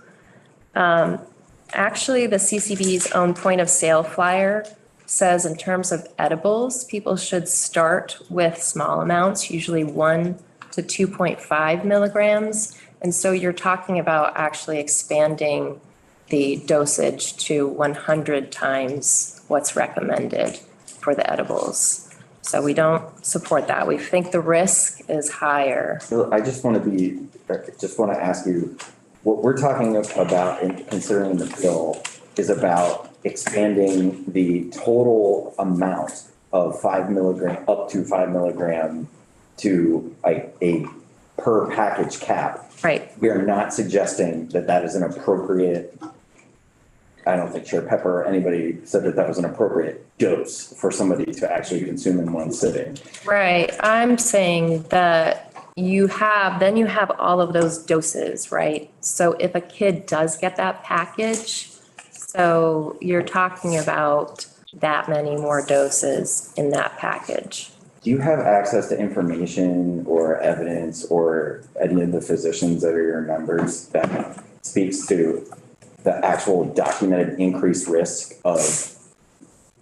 Actually, the CCB's own point of sale flyer says in terms of edibles, people should start with small amounts, usually 1 to 2.5 milligrams. And so you're talking about actually expanding the dosage to 100 times what's recommended for the edibles. So we don't support that. We think the risk is higher. So I just want to ask you, what we're talking about in considering the bill is about expanding the total amount of 5 milligram, up to 5 milligram to like a per package cap. Right. We are not suggesting that that is an appropriate, I don't think Chair Pepper or anybody said that that was an appropriate dose for somebody to actually consume in one sitting. Right. I'm saying that you have all of those doses, right? So if a kid does get that package, so you're talking about that many more doses in that package. Do you have access to information or evidence or any of the physicians that are your members that speaks to the actual documented increased risk of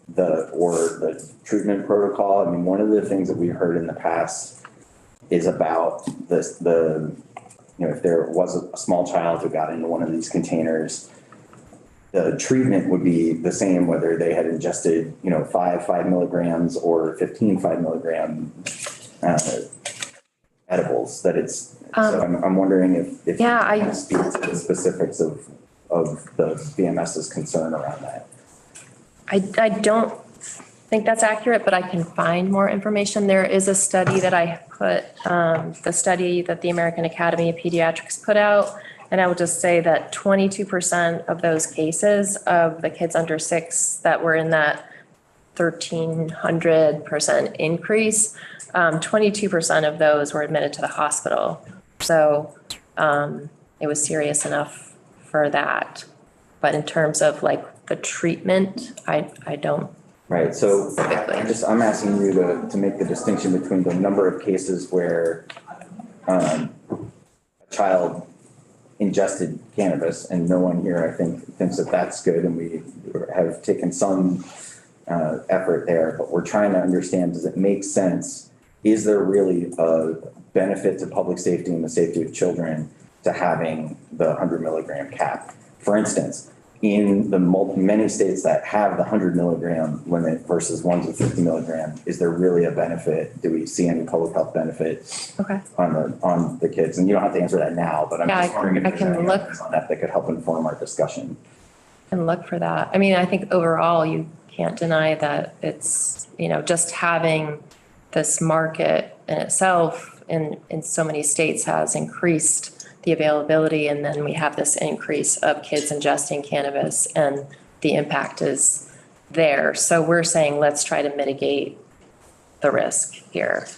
the treatment protocol? I mean, one of the things that we've heard in the past is about if there was a small child who got into one of these containers, the treatment would be the same whether they had ingested, 5 milligrams or 15 5 milligram edibles. That it's. So I'm wondering if you can speak to the specifics of the BMS's concern around that. I don't think that's accurate, but I can find more information. There is a study that I put, the study that the American Academy of Pediatrics put out. And I would just say that 22% of those cases of the kids under 6 that were in that 1,300% increase, 22% of those were admitted to the hospital. So it was serious enough for that. But in terms of like the treatment, I don't Right, so I'm asking you to make the distinction between the number of cases where a child ingested cannabis, and no one here, I think, thinks that that's good, and we have taken some effort there, but we're trying to understand, does it make sense? Is there really a benefit to public safety and the safety of children to having the 100 milligram cap? For instance, in the many states that have the 100 milligram limit versus ones with 50 milligram, is there really a benefit? Do we see any public health benefit on the kids? And you don't have to answer that now, but I'm just wondering if there's any evidence on that could help inform our discussion. And look for that. I mean, I think overall, you can't deny that it's, just having this market in itself in so many states has increased the availability, and then we have this increase of kids ingesting cannabis, and the impact is there. So we're saying, let's try to mitigate the risk here,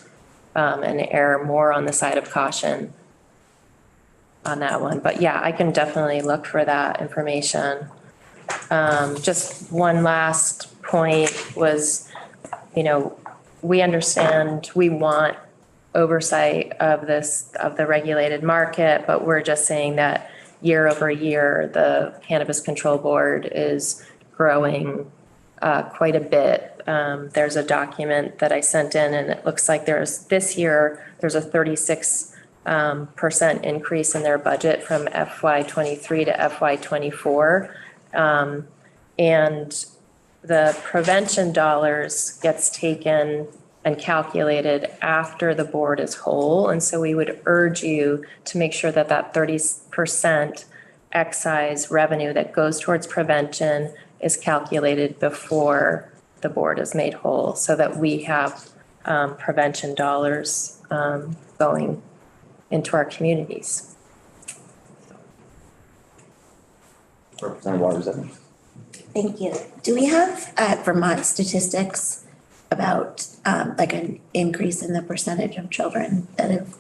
and err more on the side of caution on that one. But yeah, I can definitely look for that information. Just one last point was, we understand, we want oversight of the regulated market, but we're just saying that year over year, the Cannabis Control Board is growing quite a bit. There's a document that I sent in, and it looks like this year, there's a 36% increase in their budget from FY23 to FY24. And the prevention dollars gets taken and calculated after the board is whole. And so we would urge you to make sure that that 30% excise revenue that goes towards prevention is calculated before the board is made whole, so that we have prevention dollars going into our communities. Representative Waters. Thank you. Do we have Vermont statistics about like an increase in the percentage of children that have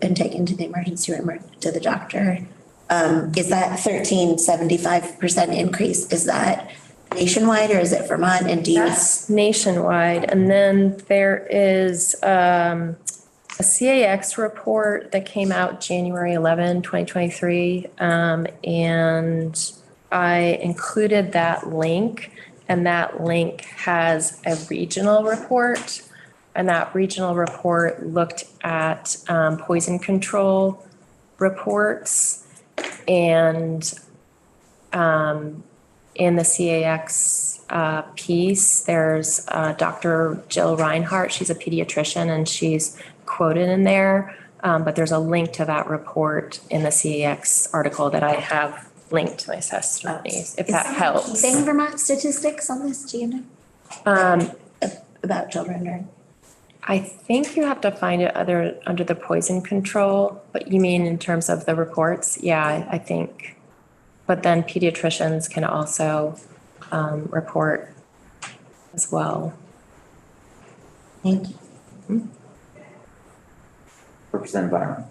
been taken to the emergency room or to the doctor? Is that 13.75% increase? Is that nationwide or is it Vermont? And That's nationwide. And then there is a CAX report that came out January 11, 2023. And I included that link. And that link has a regional report, and that regional report looked at poison control reports. And in the CAX piece, there's Dr. Jill Reinhart. She's a pediatrician, and she's quoted in there. But there's a link to that report in the CAX article that I have linked to my testimonies, if that helps. Is there Vermont statistics on this, do you know? About children or? I think you have to find it under the poison control, but you mean in terms of the reports? Yeah, I think. But then pediatricians can also report as well. Thank you. Representative Byron.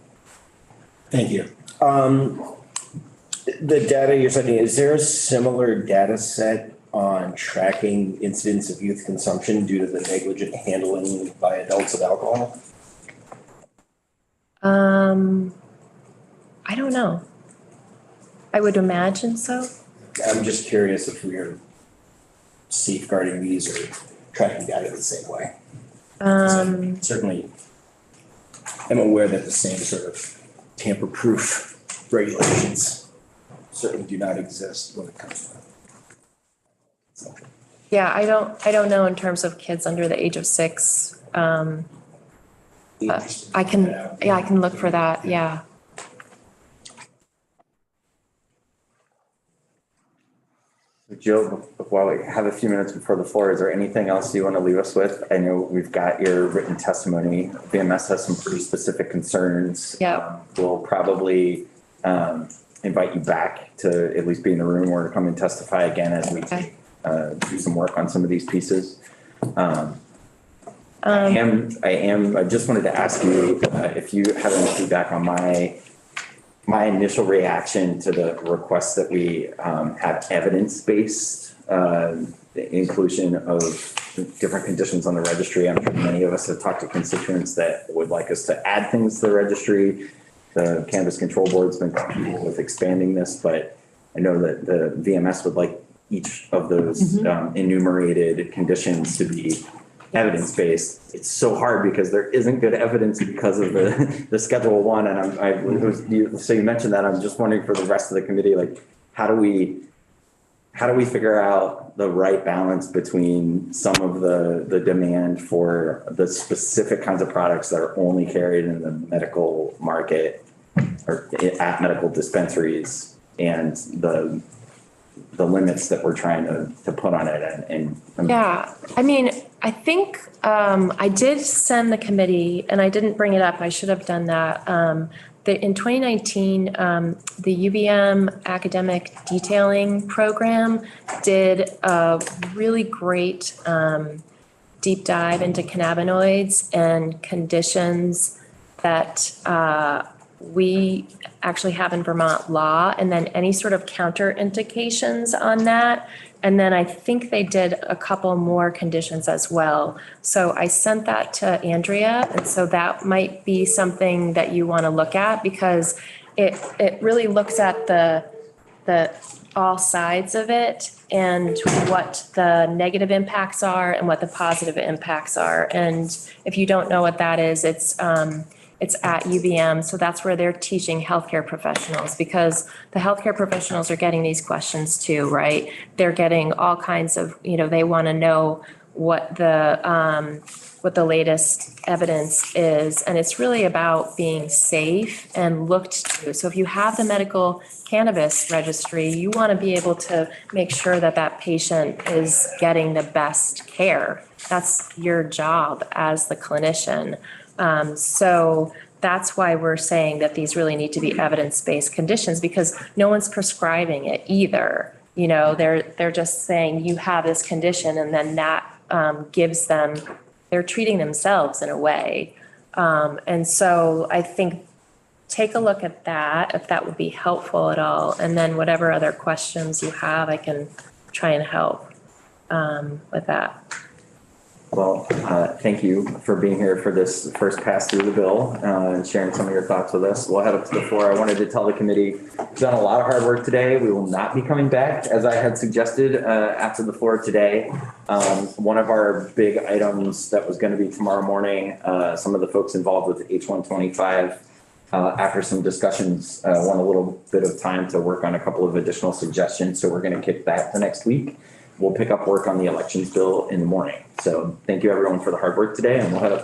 Thank you. The data you're sending, is there a similar data set on tracking incidents of youth consumption due to the negligent handling by adults of alcohol? I don't know. I would imagine so. I'm just curious if we are safeguarding these or tracking data the same way. Certainly, I'm aware that the same sort of tamper-proof regulations certainly do not exist when it comes to that. Yeah, I don't know in terms of kids under the age of 6. I can look for that, yeah. Jill, while we have a few minutes before the floor, is there anything else you want to leave us with? I know we've got your written testimony. VMS has some pretty specific concerns. Yeah. We'll probably invite you back to at least be in the room or come and testify again as we do some work on some of these pieces. I just wanted to ask you if you have any feedback on my initial reaction to the request that we have evidence-based the inclusion of different conditions on the registry. I'm sure many of us have talked to constituents that would like us to add things to the registry. The Cannabis Control Board's been comfortable with expanding this, but I know that the VMS would like each of those enumerated conditions to be evidence-based. It's so hard because there isn't good evidence because of the Schedule 1. And so you mentioned that, I'm just wondering for the rest of the committee, like, how do we figure out the right balance between some of the demand for the specific kinds of products that are only carried in the medical market or at medical dispensaries and the limits that we're trying to put on it Yeah, I mean, I think I did send the committee, and I didn't bring it up, I should have done that. In 2019, the UVM Academic Detailing Program did a really great deep dive into cannabinoids and conditions that we actually have in Vermont law, and then any sort of counter indications on that. And then I think they did a couple more conditions as well. So I sent that to Andrea, and so that might be something that you want to look at, because it really looks at the all sides of it and what the negative impacts are and what the positive impacts are. And if you don't know what that is, it's at UVM. So that's where they're teaching healthcare professionals, because the healthcare professionals are getting these questions too, right? They're getting all kinds of, they want to know what the latest evidence is. And it's really about being safe and looked to. So if you have the medical cannabis registry, you want to be able to make sure that that patient is getting the best care. That's your job as the clinician. So that's why we're saying that these really need to be evidence-based conditions, because no one's prescribing it either. They're just saying you have this condition, and then that gives them, they're treating themselves in a way. And so I think take a look at that, if that would be helpful at all. And then whatever other questions you have, I can try and help with that. Well, thank you for being here for this first pass through the bill and sharing some of your thoughts with us. We'll head up to the floor. I wanted to tell the committee we've done a lot of hard work today. We will not be coming back, as I had suggested, after the floor today. One of our big items that was going to be tomorrow morning, some of the folks involved with H125, after some discussions, want a little bit of time to work on a couple of additional suggestions. So we're going to kick that to next week. We'll pick up work on the elections bill in the morning. So thank you everyone for the hard work today, and we'll head up